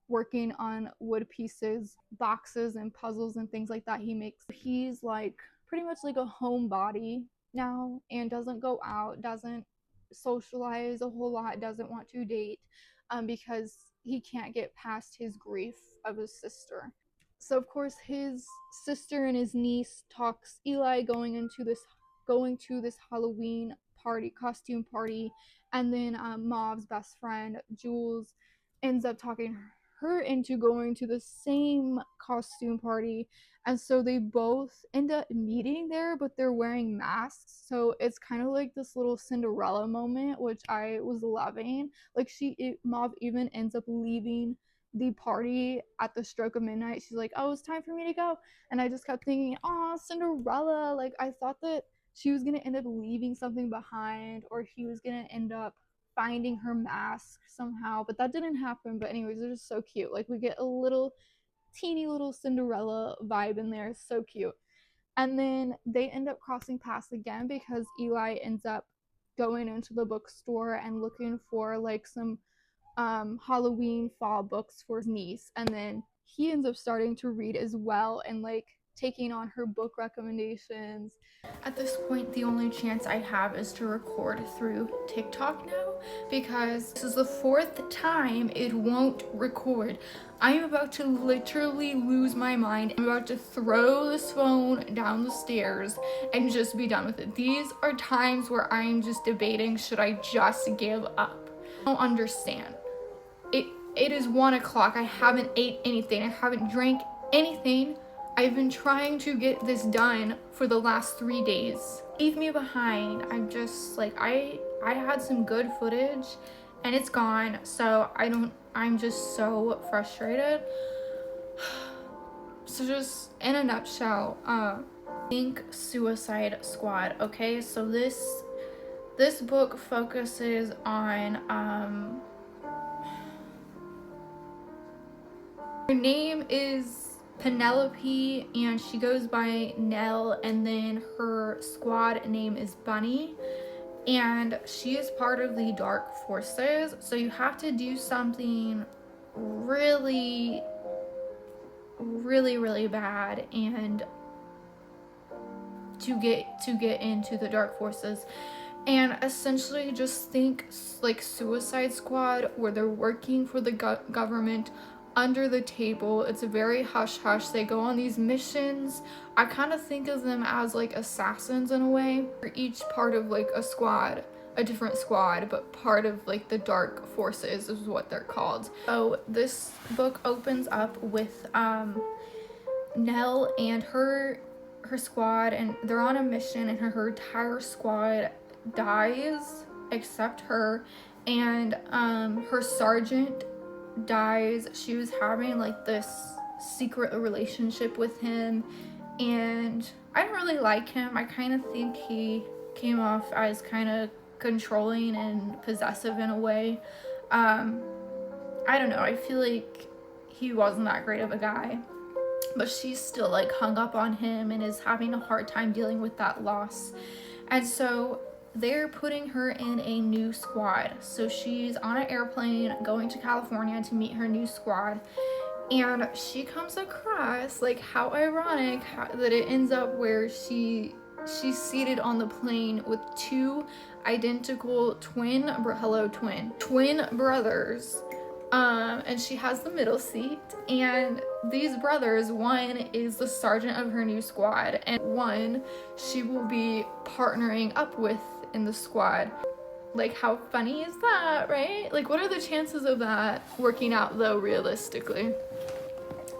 working on wood pieces, boxes and puzzles and things like that he makes. He's like pretty much like a homebody now and doesn't go out, doesn't socialize a whole lot, doesn't want to date because he can't get past his grief of his sister. So of course his sister and his niece talks Eli going to this Halloween costume party, and then Mauve's best friend Jules ends up talking her into going to the same costume party, and so they both end up meeting there, but they're wearing masks, so it's kind of like this little Cinderella moment, which I was loving. Like Mauve even ends up leaving the party at the stroke of midnight. She's like, oh, it's time for me to go, and I just kept thinking, oh, Cinderella. Like, I thought that she was gonna end up leaving something behind, or he was gonna end up finding her mask somehow, but that didn't happen. But anyways, they're just so cute. Like, we get a little teeny little Cinderella vibe in there. So cute. And then they end up crossing paths again because Eli ends up going into the bookstore and looking for like some Halloween fall books for his niece, and then he ends up starting to read as well and like taking on her book recommendations. At this point, the only chance I have is to record through TikTok now, because this is the 4th time it won't record. I'm about to literally lose my mind. I'm about to throw this phone down the stairs and just be done with it. These are times where I'm just debating, should I just give up? I don't understand. It is 1 o'clock. I haven't ate anything. I haven't drank anything. I've been trying to get this done for the last 3 days. Leave me behind. I'm just like, I had some good footage and it's gone. So I'm just so frustrated. So just in a nutshell, think Suicide Squad. Okay, so this book focuses on, her name is Penelope and she goes by Nell, and then her squad name is Bunny, and she is part of the Dark Forces. So you have to do something really bad and to get into the Dark Forces. And essentially just think like Suicide Squad, where they're working for the government under the table. It's a very hush-hush. They go on these missions. I kind of think of them as like assassins in a way. For each part of like a squad, a different squad, but part of like the Dark Forces is what they're called. So this book opens up with Nell and her squad, and they're on a mission, and her entire squad dies except her, and her sergeant dies. She was having like this secret relationship with him, and I don't really like him. I kind of think he came off as kind of controlling and possessive in a way. I don't know, I feel like he wasn't that great of a guy, but she's still like hung up on him and is having a hard time dealing with that loss. And so they're putting her in a new squad. So she's on an airplane going to California to meet her new squad, and she comes across, like, how ironic that it ends up where she's seated on the plane with 2 identical twin brothers, and she has the middle seat. And these brothers, one is the sergeant of her new squad, and one she will be partnering up with in the squad. Like, how funny is that, right? Like, what are the chances of that working out though, realistically?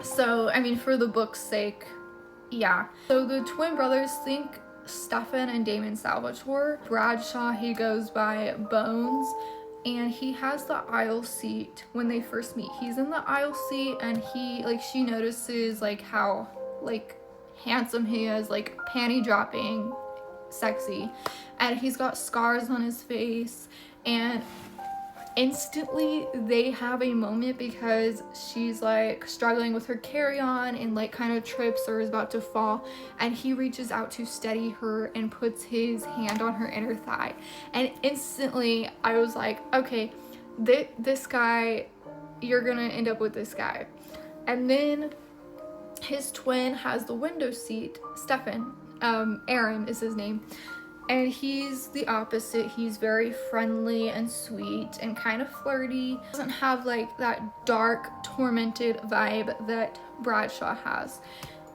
So I mean, for the book's sake, yeah. So the twin brothers, think Stefan and Damon Salvatore. Bradshaw, he goes by Bones, and he has the aisle seat when they first meet. He's in the aisle seat, and she notices like how like handsome he is, like panty dropping sexy, and he's got scars on his face, and instantly they have a moment because she's like struggling with her carry-on and like kind of trips or is about to fall, and he reaches out to steady her and puts his hand on her inner thigh, and instantly I was like, okay, this guy, you're gonna end up with this guy. And then his twin has the window seat, Stefan, Aaron is his name, and he's the opposite. He's very friendly and sweet and kind of flirty. Doesn't have like that dark, tormented vibe that Bradshaw has.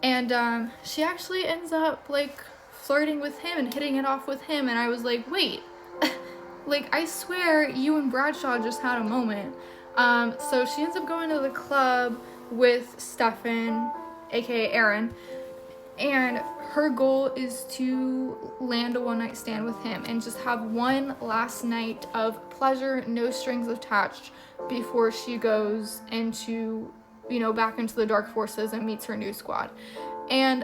And she actually ends up like flirting with him and hitting it off with him, and I was like, wait, like I swear you and Bradshaw just had a moment. So she ends up going to the club with Stefan, aka Aaron, and her goal is to land a one-night stand with him and just have one last night of pleasure, no strings attached, before she goes into, you know, back into the Dark Forces and meets her new squad. And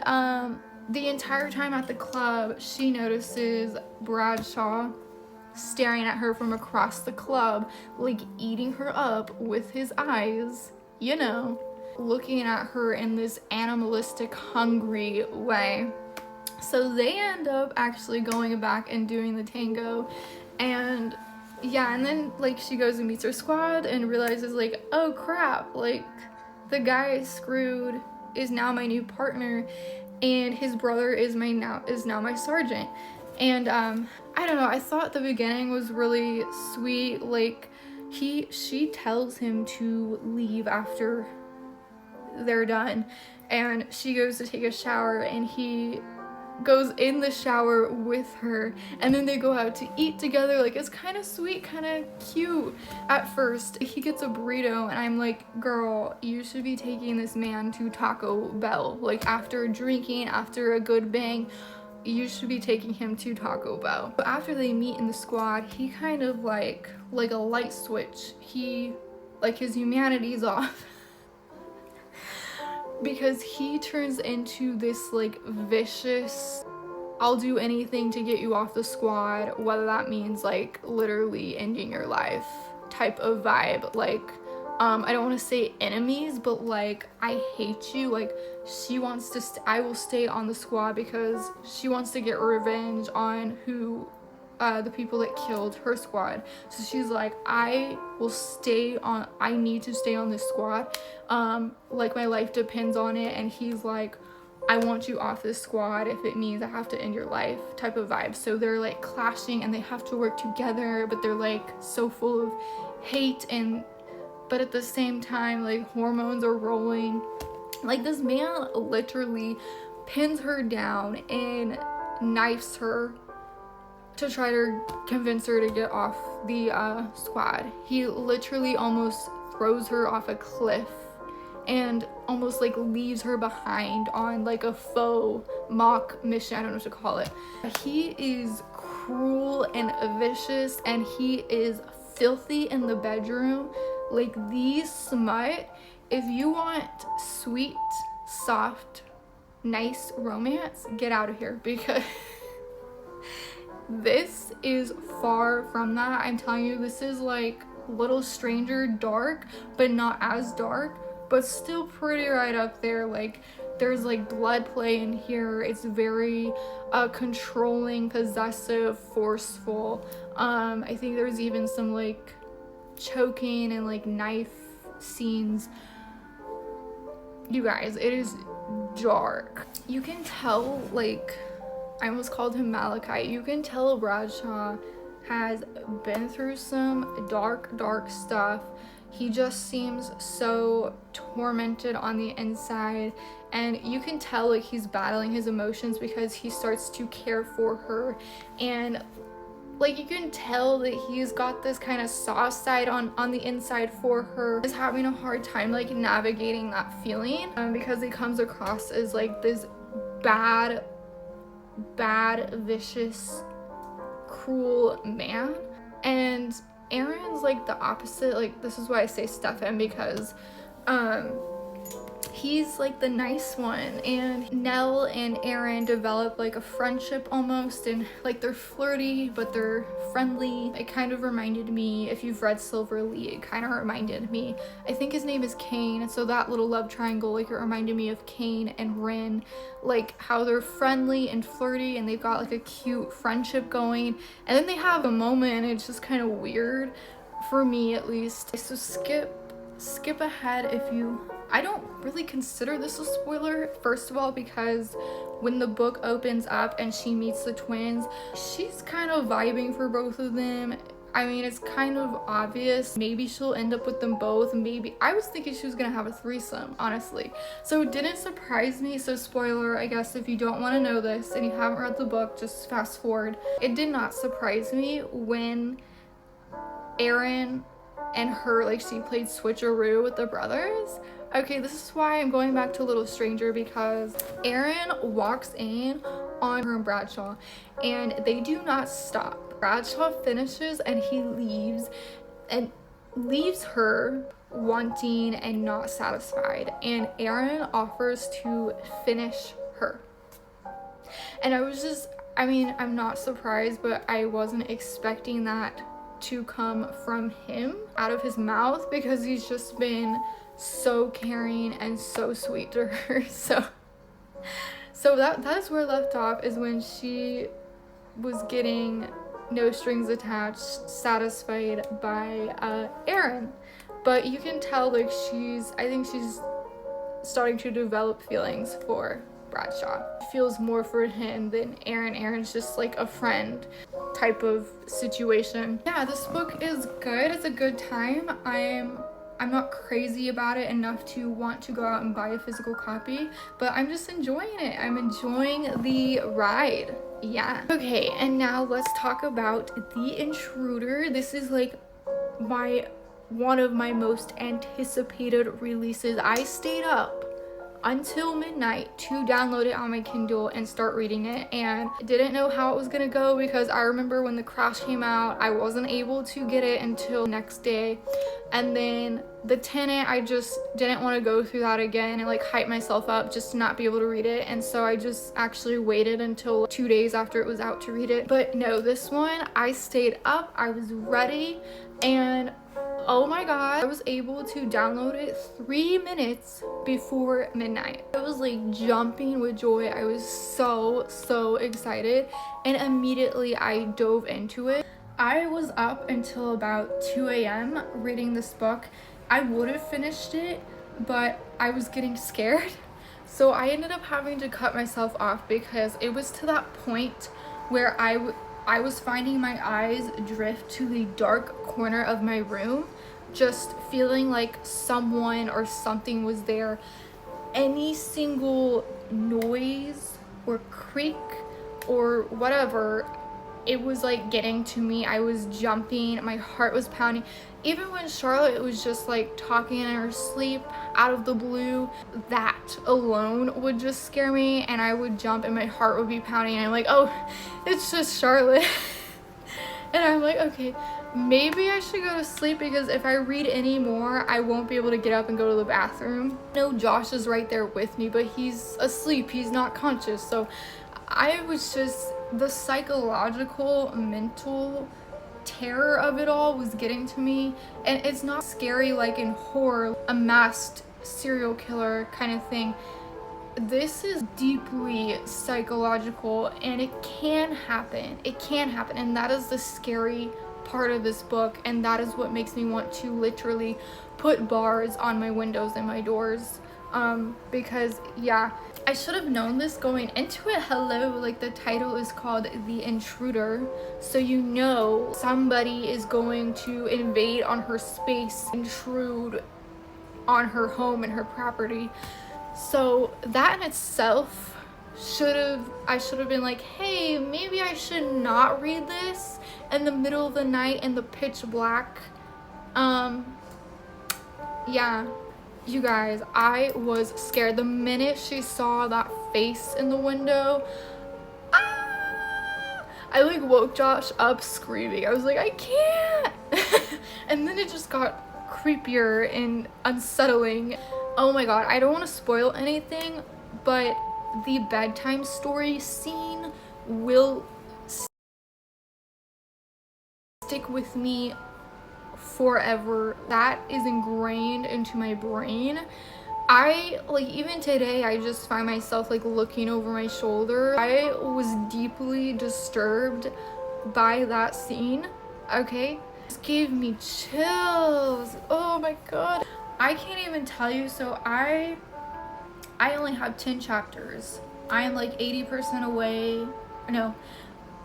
the entire time at the club, she notices Bradshaw staring at her from across the club, like eating her up with his eyes, you know, looking at her in this animalistic, hungry way. So they end up actually going back and doing the tango, and yeah, and then like she goes and meets her squad and realizes like, oh crap, like the guy I screwed is now my new partner. and his brother is now my sergeant. And I don't know, I thought the beginning was really sweet. Like she tells him to leave after they're done, and she goes to take a shower, and he goes in the shower with her, and then they go out to eat together. Like, it's kind of sweet, kind of cute. At first he gets a burrito, and I'm like, girl, you should be taking this man to Taco Bell. Like, after drinking, after a good bang, you should be taking him to Taco Bell. But after they meet in the squad, he kind of like a light switch, he like his humanity's off. Because he turns into this like vicious, I'll do anything to get you off the squad, whether that means like literally ending your life type of vibe. Like I don't want to say enemies, but like, I hate you. Like, she wants to I will stay on the squad because she wants to get revenge on who the people that killed her squad. So she's like, I need to stay on this squad, like my life depends on it. And he's like, I want you off this squad if it means I have to end your life type of vibe. So they're like clashing, and they have to work together, but they're like so full of hate, but at the same time, like, hormones are rolling. Like, this man literally pins her down and knifes her to try to convince her to get off the squad. He literally almost throws her off a cliff and almost like leaves her behind on like a faux mock mission. I don't know what to call it. He is cruel and vicious, and he is filthy in the bedroom. Like, the smut. If you want sweet, soft, nice romance, get out of here, because this is far from that. I'm telling you, this is like Little Stranger dark, but not as dark, but still pretty right up there. Like, there's like blood play in here. It's very controlling, possessive, forceful. I think there's even some like choking and like knife scenes. You guys, it is dark. You can tell, like, I almost called him Malachi. You can tell Bradshaw has been through some dark stuff. He just seems so tormented on the inside, and you can tell like he's battling his emotions because he starts to care for her, and like, you can tell that he's got this kind of soft side on the inside for her. He's having a hard time like navigating that feeling, because he comes across as like this bad, vicious, cruel man. And Aaron's like the opposite. Like, this is why I say Stefan, because he's like the nice one, and Nell and Aaron develop like a friendship almost, and like they're flirty but they're friendly. It kind of reminded me, if you've read Silver Lee, it kind of reminded me, I think his name is Cain, and so that little love triangle, like, it reminded me of Cain and Rin, like how they're friendly and flirty, and they've got like a cute friendship going, and then they have a moment and it's just kind of weird, for me at least. So skip ahead if you... I don't really consider this a spoiler, first of all, because when the book opens up and she meets the twins, she's kind of vibing for both of them. I mean, it's kind of obvious. Maybe she'll end up with them both. Maybe. I was thinking she was gonna have a threesome, honestly. So it didn't surprise me. So spoiler, I guess, if you don't want to know this and you haven't read the book, just fast forward. It did not surprise me when Aaron and her, like, she played switcheroo with the brothers. Okay, this is why I'm going back to Little Stranger, because Aaron walks in on her and Bradshaw, and they do not stop. Bradshaw finishes and he leaves, and leaves her wanting and not satisfied, and Aaron offers to finish her. And I was just, I mean, I'm not surprised, but I wasn't expecting that to come from him, out of his mouth, because he's just been so caring and so sweet to her. So that is where I left off, is when she was getting no strings attached, satisfied by Aaron. But you can tell, like, I think she's starting to develop feelings for Bradshaw. It feels more for him than Aaron. Aaron's just like a friend type of situation. Yeah, this book is good. It's a good time. I'm not crazy about it enough to want to go out and buy a physical copy, but I'm just enjoying it. I'm enjoying the ride. Yeah. Okay, and now let's talk about The Intruder. This is like one of my most anticipated releases. I stayed up until midnight to download it on my Kindle and start reading it, and didn't know how it was gonna go because I remember when The Crash came out, I wasn't able to get it until the next day, and then The Tenant, I just didn't want to go through that again and like hype myself up just to not be able to read it, and so I just actually waited until 2 days after it was out to read it. But no, this one I stayed up, I was ready, and oh my god, I was able to download it 3 minutes before midnight. I was like jumping with joy. I was so excited, and immediately I dove into it. I was up until about 2 a.m. reading this book. I would have finished it, but I was getting scared. So I ended up having to cut myself off because it was to that point where I was finding my eyes drift to the dark corner of my room, just feeling like someone or something was there. Any single noise or creak or whatever, it was like getting to me. I was jumping, my heart was pounding. Even when Charlotte was just like talking in her sleep out of the blue, that alone would just scare me, and I would jump and my heart would be pounding, and I'm like, oh, it's just Charlotte. And I'm like, okay, maybe I should go to sleep because if I read any more, I won't be able to get up and go to the bathroom. No, Josh is right there with me, but he's asleep, he's not conscious. So I was just, the psychological, mental terror of it all was getting to me. And it's not scary like in horror, a masked serial killer kind of thing. This is deeply psychological, and it can happen. It can happen, and that is the scary part of this book, and that is what makes me want to literally put bars on my windows and my doors. Because yeah, I should have known this going into it. Hello, like the title is called The Intruder, so you know somebody is going to invade on her space, intrude on her home and her property. So that in itself I should have been like, hey, maybe I should not read this in the middle of the night in the pitch black. Yeah, you guys, I was scared the minute she saw that face in the window. I like woke Josh up screaming. I was like, I can't. And then it just got creepier and unsettling. Oh my god, I don't want to spoil anything, but the bedtime story scene will stick with me forever. That is ingrained into my brain. I, like, even today, I just find myself, like, looking over my shoulder. I was deeply disturbed by that scene, okay? It gave me chills. Oh my god. I can't even tell you. So I only have 10 chapters. I am like 80% away. No,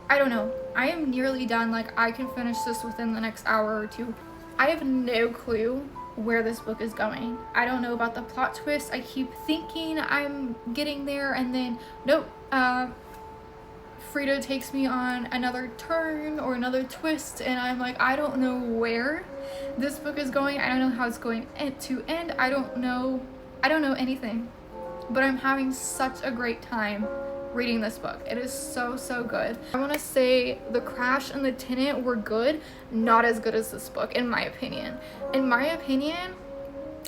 I don't know. I am nearly done. Like, I can finish this within the next hour or two. I have no clue where this book is going. I don't know about the plot twist. I keep thinking I'm getting there, and then nope. Freida takes me on another turn or another twist, and I'm like, I don't know where this book is going. I don't know how it's going to end. I don't know anything, but I'm having such a great time reading this book. It is so good. I want to say The Crash and The Tenant were good, not as good as this book, in my opinion.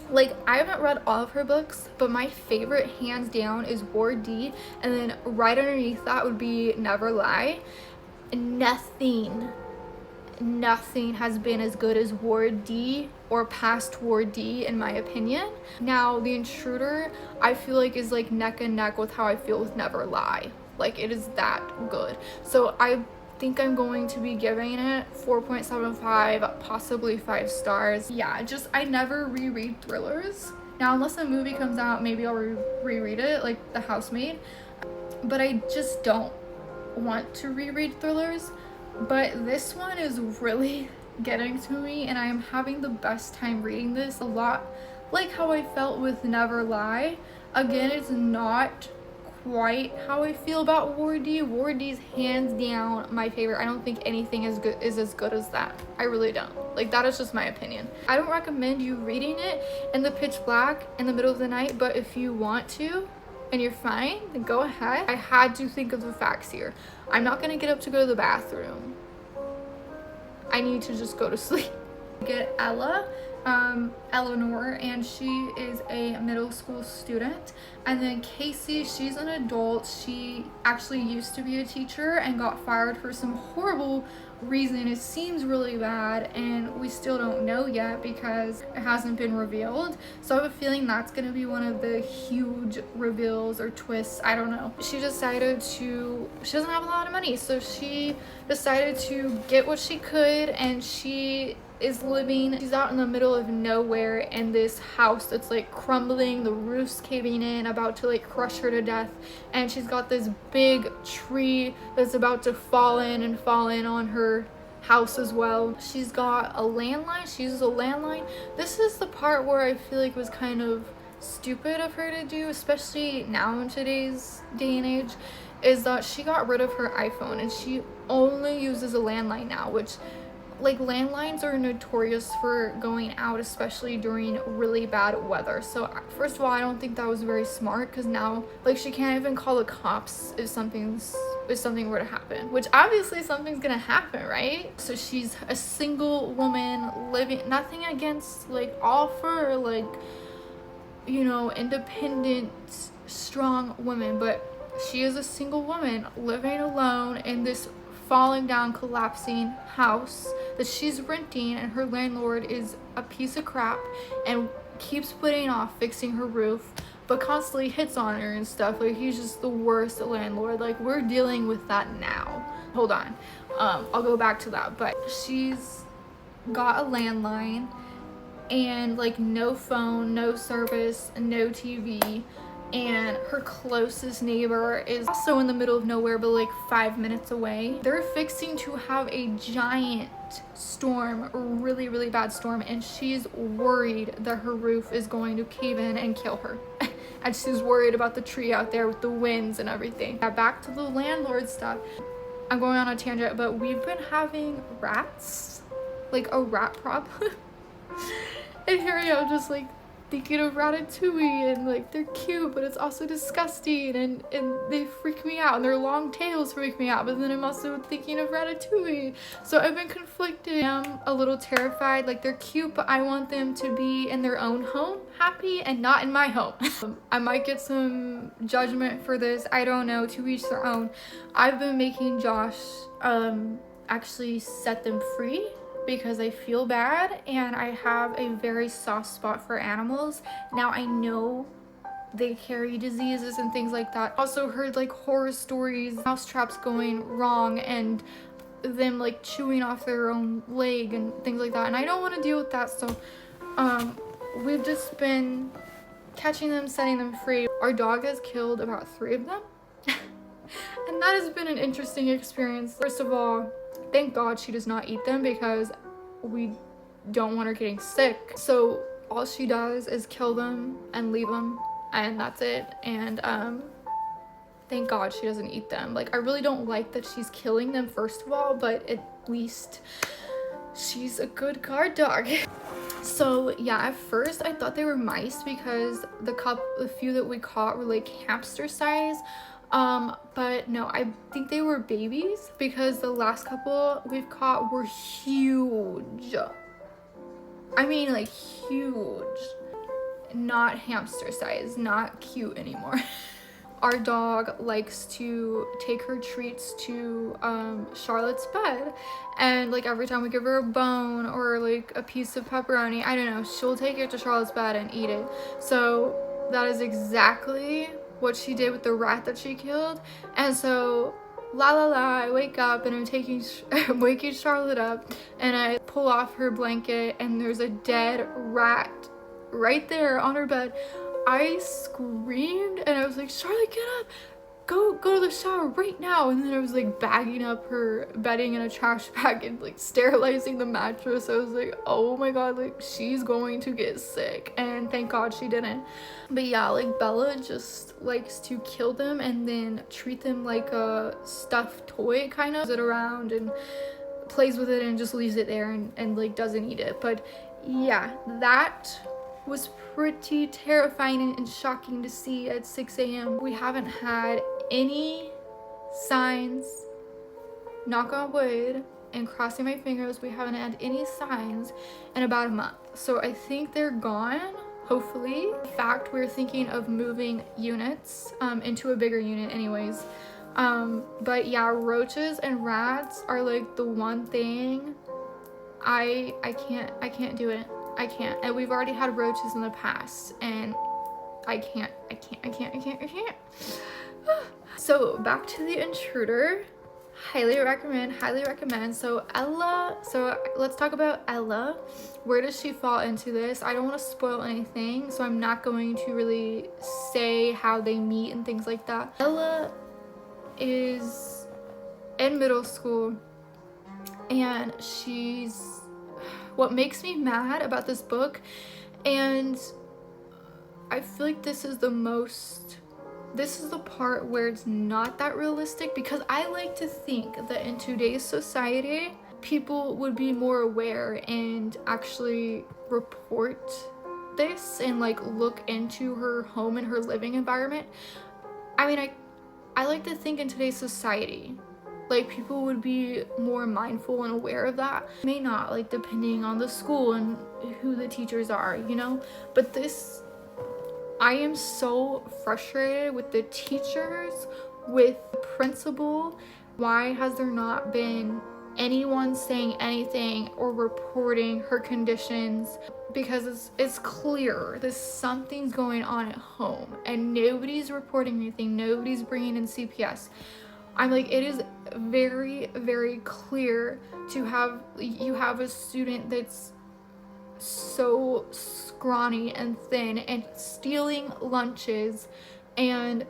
Like, I haven't read all of her books, but my favorite hands down is Ward D, and then right underneath that would be Never Lie. Nothing has been as good as Ward D or past Ward D, in my opinion. Now, The Intruder, I feel like is like neck and neck with how I feel with Never Lie. Like, it is that good. So I think I'm going to be giving it 4.75, possibly 5 stars. Yeah, just I never reread thrillers, Now, unless a movie comes out, maybe I'll reread it, like The Housemaid. But I just don't want to reread thrillers. But this one is really getting to me, and I am having the best time reading this. A lot like how I felt with Never Lie. Again, it's not quite how I feel about War D. War D's hands down my favorite. I don't think anything is as good as that. I really don't. Like, that is just my opinion. I don't recommend you reading it in the pitch black in the middle of the night, but if you want to and you're fine, then go ahead. I had to think of the facts here. I'm not gonna get up to go to the bathroom. I need to just go to sleep. Get Ella, Eleanor, and she is a middle school student. And then Casey, she's an adult. She actually used to be a teacher and got fired for some horrible reason. It seems really bad, and we still don't know yet because it hasn't been revealed. So I have a feeling that's going to be one of the huge reveals or twists. I don't know. She doesn't have a lot of money, so she decided to get what she could, and she's out in the middle of nowhere in this house that's like crumbling, the roof's caving in, about to like crush her to death, and she's got this big tree that's about to fall in on her house as well. She's got a landline. She uses a landline. This is the part where I feel like was kind of stupid of her to do, especially now in today's day and age, is that she got rid of her iPhone and she only uses a landline now, which, like, landlines are notorious for going out, especially during really bad weather. So first of all, I don't think that was very smart, because now, like, she can't even call the cops if something were to happen, which obviously something's gonna happen, right? So she's a single woman living, nothing against like all for like, you know, independent, strong women, but she is a single woman living alone in this falling down, collapsing house that she's renting, and her landlord is a piece of crap and keeps putting off fixing her roof, but constantly hits on her and stuff. Like, he's just the worst landlord. Like, we're dealing with that now. Hold on, I'll go back to that. But she's got a landline and like no phone, no service, no TV, and her closest neighbor is also in the middle of nowhere, but like 5 minutes away. They're fixing to have a giant storm, really, really bad storm, and she's worried that her roof is going to cave in and kill her. And she's worried about the tree out there with the winds and everything. Now, back to the landlord stuff. I'm going on a tangent, but we've been having rats, like a rat problem. And here I am just like thinking of Ratatouille, and like they're cute, but it's also disgusting, and they freak me out, and their long tails freak me out, but then I'm also thinking of Ratatouille. So I've been conflicted. I'm a little terrified. Like, they're cute, but I want them to be in their own home, happy, and not in my home. I might get some judgment for this, I don't know, to each their own. I've been making Josh actually set them free, because I feel bad, and I have a very soft spot for animals. Now, I know they carry diseases and things like that. Also heard like horror stories, mouse traps going wrong, and them like chewing off their own leg and things like that, and I don't want to deal with that. So we've just been catching them, setting them free. Our dog has killed about 3 of them. And that has been an interesting experience. First of all, thank God she does not eat them, because we don't want her getting sick. So all she does is kill them and leave them, and that's it. And thank God she doesn't eat them. Like, I really don't like that she's killing them, first of all, but at least she's a good guard dog. So yeah, at first I thought they were mice, because the few that we caught were like hamster size. But no, I think they were babies, because the last couple we've caught were huge. I mean, like, huge. Not hamster size, not cute anymore. Our dog likes to take her treats to Charlotte's bed, and like every time we give her a bone or like a piece of pepperoni, I don't know, she'll take it to Charlotte's bed and eat it. So that is exactly what she did with the rat that she killed. And so I wake up, and I'm waking Charlotte up, and I pull off her blanket, and there's a dead rat right there on her bed. I screamed and I was like, Charlotte, get up, go to the shower right now. And then I was like bagging up her bedding in a trash bag and like sterilizing the mattress. I was like, oh my god, like she's going to get sick. And thank god she didn't. But yeah, like Bella just likes to kill them and then treat them like a stuffed toy, kind of it around and plays with it and just leaves it there and like doesn't eat it. But yeah, that was pretty terrifying and shocking to see at 6 a.m. We haven't had any signs, knock on wood and crossing my fingers, we haven't had any signs in about a month. So I think they're gone, hopefully. In fact, we're thinking of moving units into a bigger unit anyways. But yeah, roaches and rats are like the one thing I can't do it. I can't. And we've already had roaches in the past and I can't. So back to the Intruder. Highly recommend. So let's talk about Ella. Where does she fall into this? I don't want to spoil anything, so I'm not going to really say how they meet and things like that. Ella is in middle school and what makes me mad about this book, and I feel like this is the part where it's not that realistic, because I like to think that in today's society people would be more aware and actually report this and like look into her home and her living environment. I mean, I like to think in today's society like people would be more mindful and aware of that. May not, like depending on the school and who the teachers are, you know, but this, I am so frustrated with the teachers, with the principal. Why has there not been anyone saying anything or reporting her conditions? Because it's clear that something's going on at home and nobody's reporting anything, nobody's bringing in CPS. I'm like, it is very, very clear to have a student that's so scrawny and thin and stealing lunches and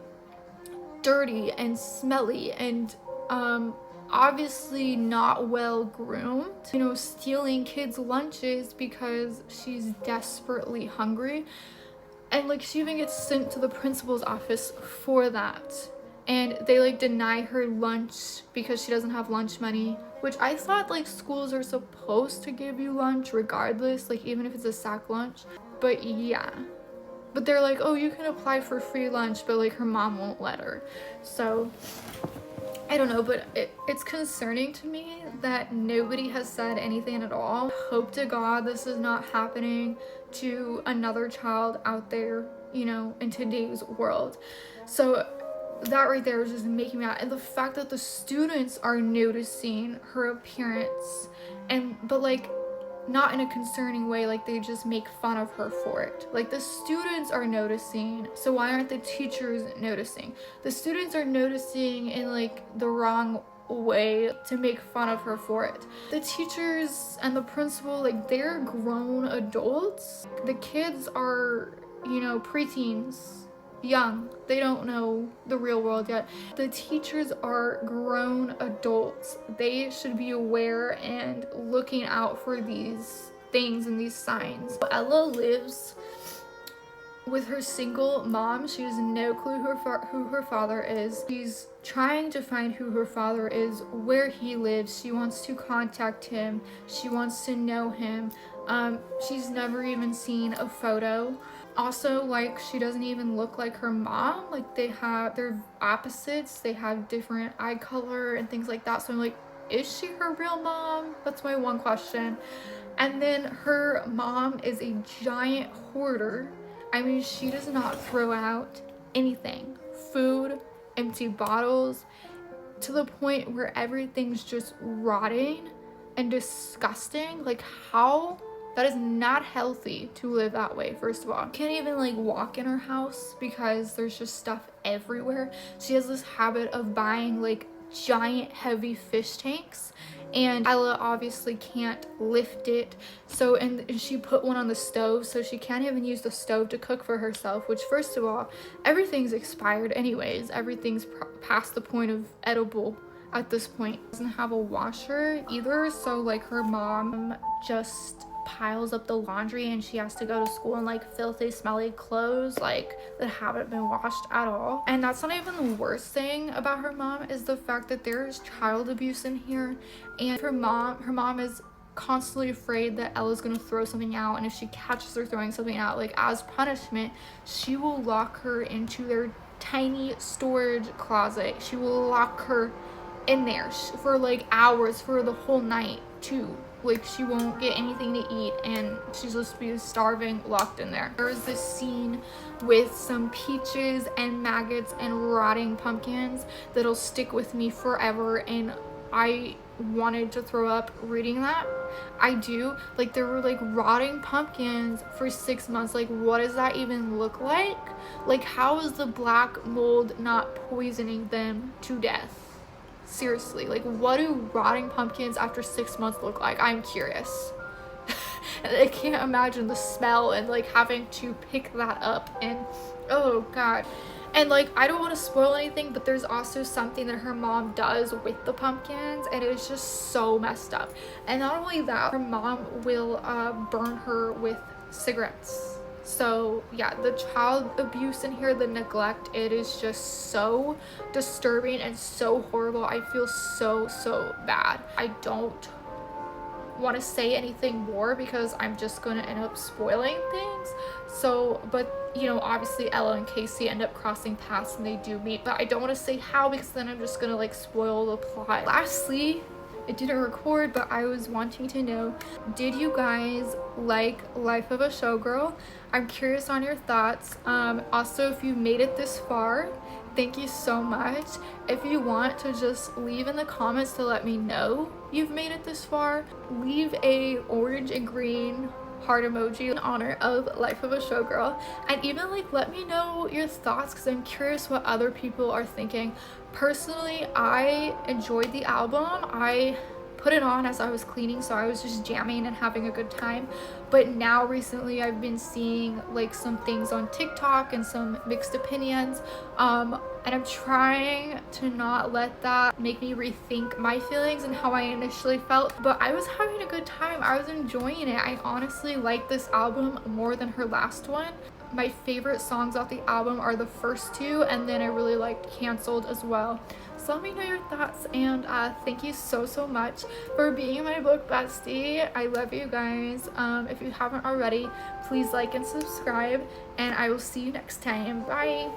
dirty and smelly and obviously not well groomed, you know, stealing kids' lunches because she's desperately hungry. And like she even gets sent to the principal's office for that. And they like deny her lunch because she doesn't have lunch money, which I thought like schools are supposed to give you lunch regardless, like even if it's a sack lunch. But yeah, but they're like, oh, you can apply for free lunch, but like her mom won't let her. So I don't know, but it's concerning to me that nobody has said anything at all. Hope to God this is not happening to another child out there, you know, in today's world. So that right there was just making me mad. And the fact that the students are noticing her appearance, but like not in a concerning way, like they just make fun of her for it. Like the students are noticing, so why aren't the teachers noticing? The students are noticing in like the wrong way to make fun of her for it. The teachers and the principal, like they're grown adults. The kids are, you know, preteens, young, they don't know the real world yet. The teachers are grown adults. They should be aware and looking out for these things and these signs. Ella lives with her single mom. She has no clue who her father is. She's trying to find who her father is, where he lives. She wants to contact him. She wants to know him. She's never even seen a photo. Also, like, she doesn't even look like her mom. Like, they're opposites. They have different eye color and things like that. So I'm like, is she her real mom? That's my one question. And then her mom is a giant hoarder. I mean, she does not throw out anything. Food, empty bottles, to the point where everything's just rotting and disgusting. Like, how? That is not healthy to live that way, first of all. You can't even like walk in her house because there's just stuff everywhere. She has this habit of buying like giant heavy fish tanks and Ella obviously can't lift it, so and she put one on the stove, so she can't even use the stove to cook for herself, which first of all, everything's expired anyways. Everything's past the point of edible at this point. Doesn't have a washer either, so like her mom just piles up the laundry and she has to go to school in like filthy smelly clothes like that haven't been washed at all. And that's not even the worst thing about her mom, is the fact that there's child abuse in here, and her mom is constantly afraid that Ella's gonna throw something out, and if she catches her throwing something out, like as punishment, she will lock her into their tiny storage closet. She will lock her in there for like hours, for the whole night too. Like she won't get anything to eat and she's supposed to be starving, locked in there. There is this scene with some peaches and maggots and rotting pumpkins that'll stick with me forever, and I wanted to throw up reading that. I do. Like there were like rotting pumpkins for 6 months. Like what does that even look like? Like how is the black mold not poisoning them to death? Seriously, like what do rotting pumpkins after 6 months look like? I'm curious. I can't imagine the smell and like having to pick that up, and oh god. And like I don't want to spoil anything, but there's also something that her mom does with the pumpkins, and it's just so messed up. And not only that, her mom will burn her with cigarettes. So yeah, the child abuse in here, the neglect, it is just so disturbing and so horrible. I feel so bad. I don't want to say anything more because I'm just going to end up spoiling things. So, but you know, obviously Ella and Casey end up crossing paths and they do meet, but I don't want to say how because then I'm just going to like spoil the plot. Lastly, it didn't record, but I was wanting to know, did you guys like Life of a Showgirl? I'm curious on your thoughts. Also, if you made it this far, thank you so much. If you want to just leave in the comments to let me know you've made it this far, leave a orange and green heart emoji in honor of Life of a Showgirl, and even like let me know your thoughts because I'm curious what other people are thinking. Personally, I enjoyed the album. I put it on as I was cleaning, so I was just jamming and having a good time. But now recently I've been seeing like some things on TikTok and some mixed opinions, and I'm trying to not let that make me rethink my feelings and how I initially felt. But I was having a good time. I was enjoying it. I honestly like this album more than her last one. My favorite songs off the album are the first two, and then I really liked Cancelled as well. So let me know your thoughts, and thank you so much for being my book bestie. I love you guys. If you haven't already, please like and subscribe, and I will see you next time. Bye.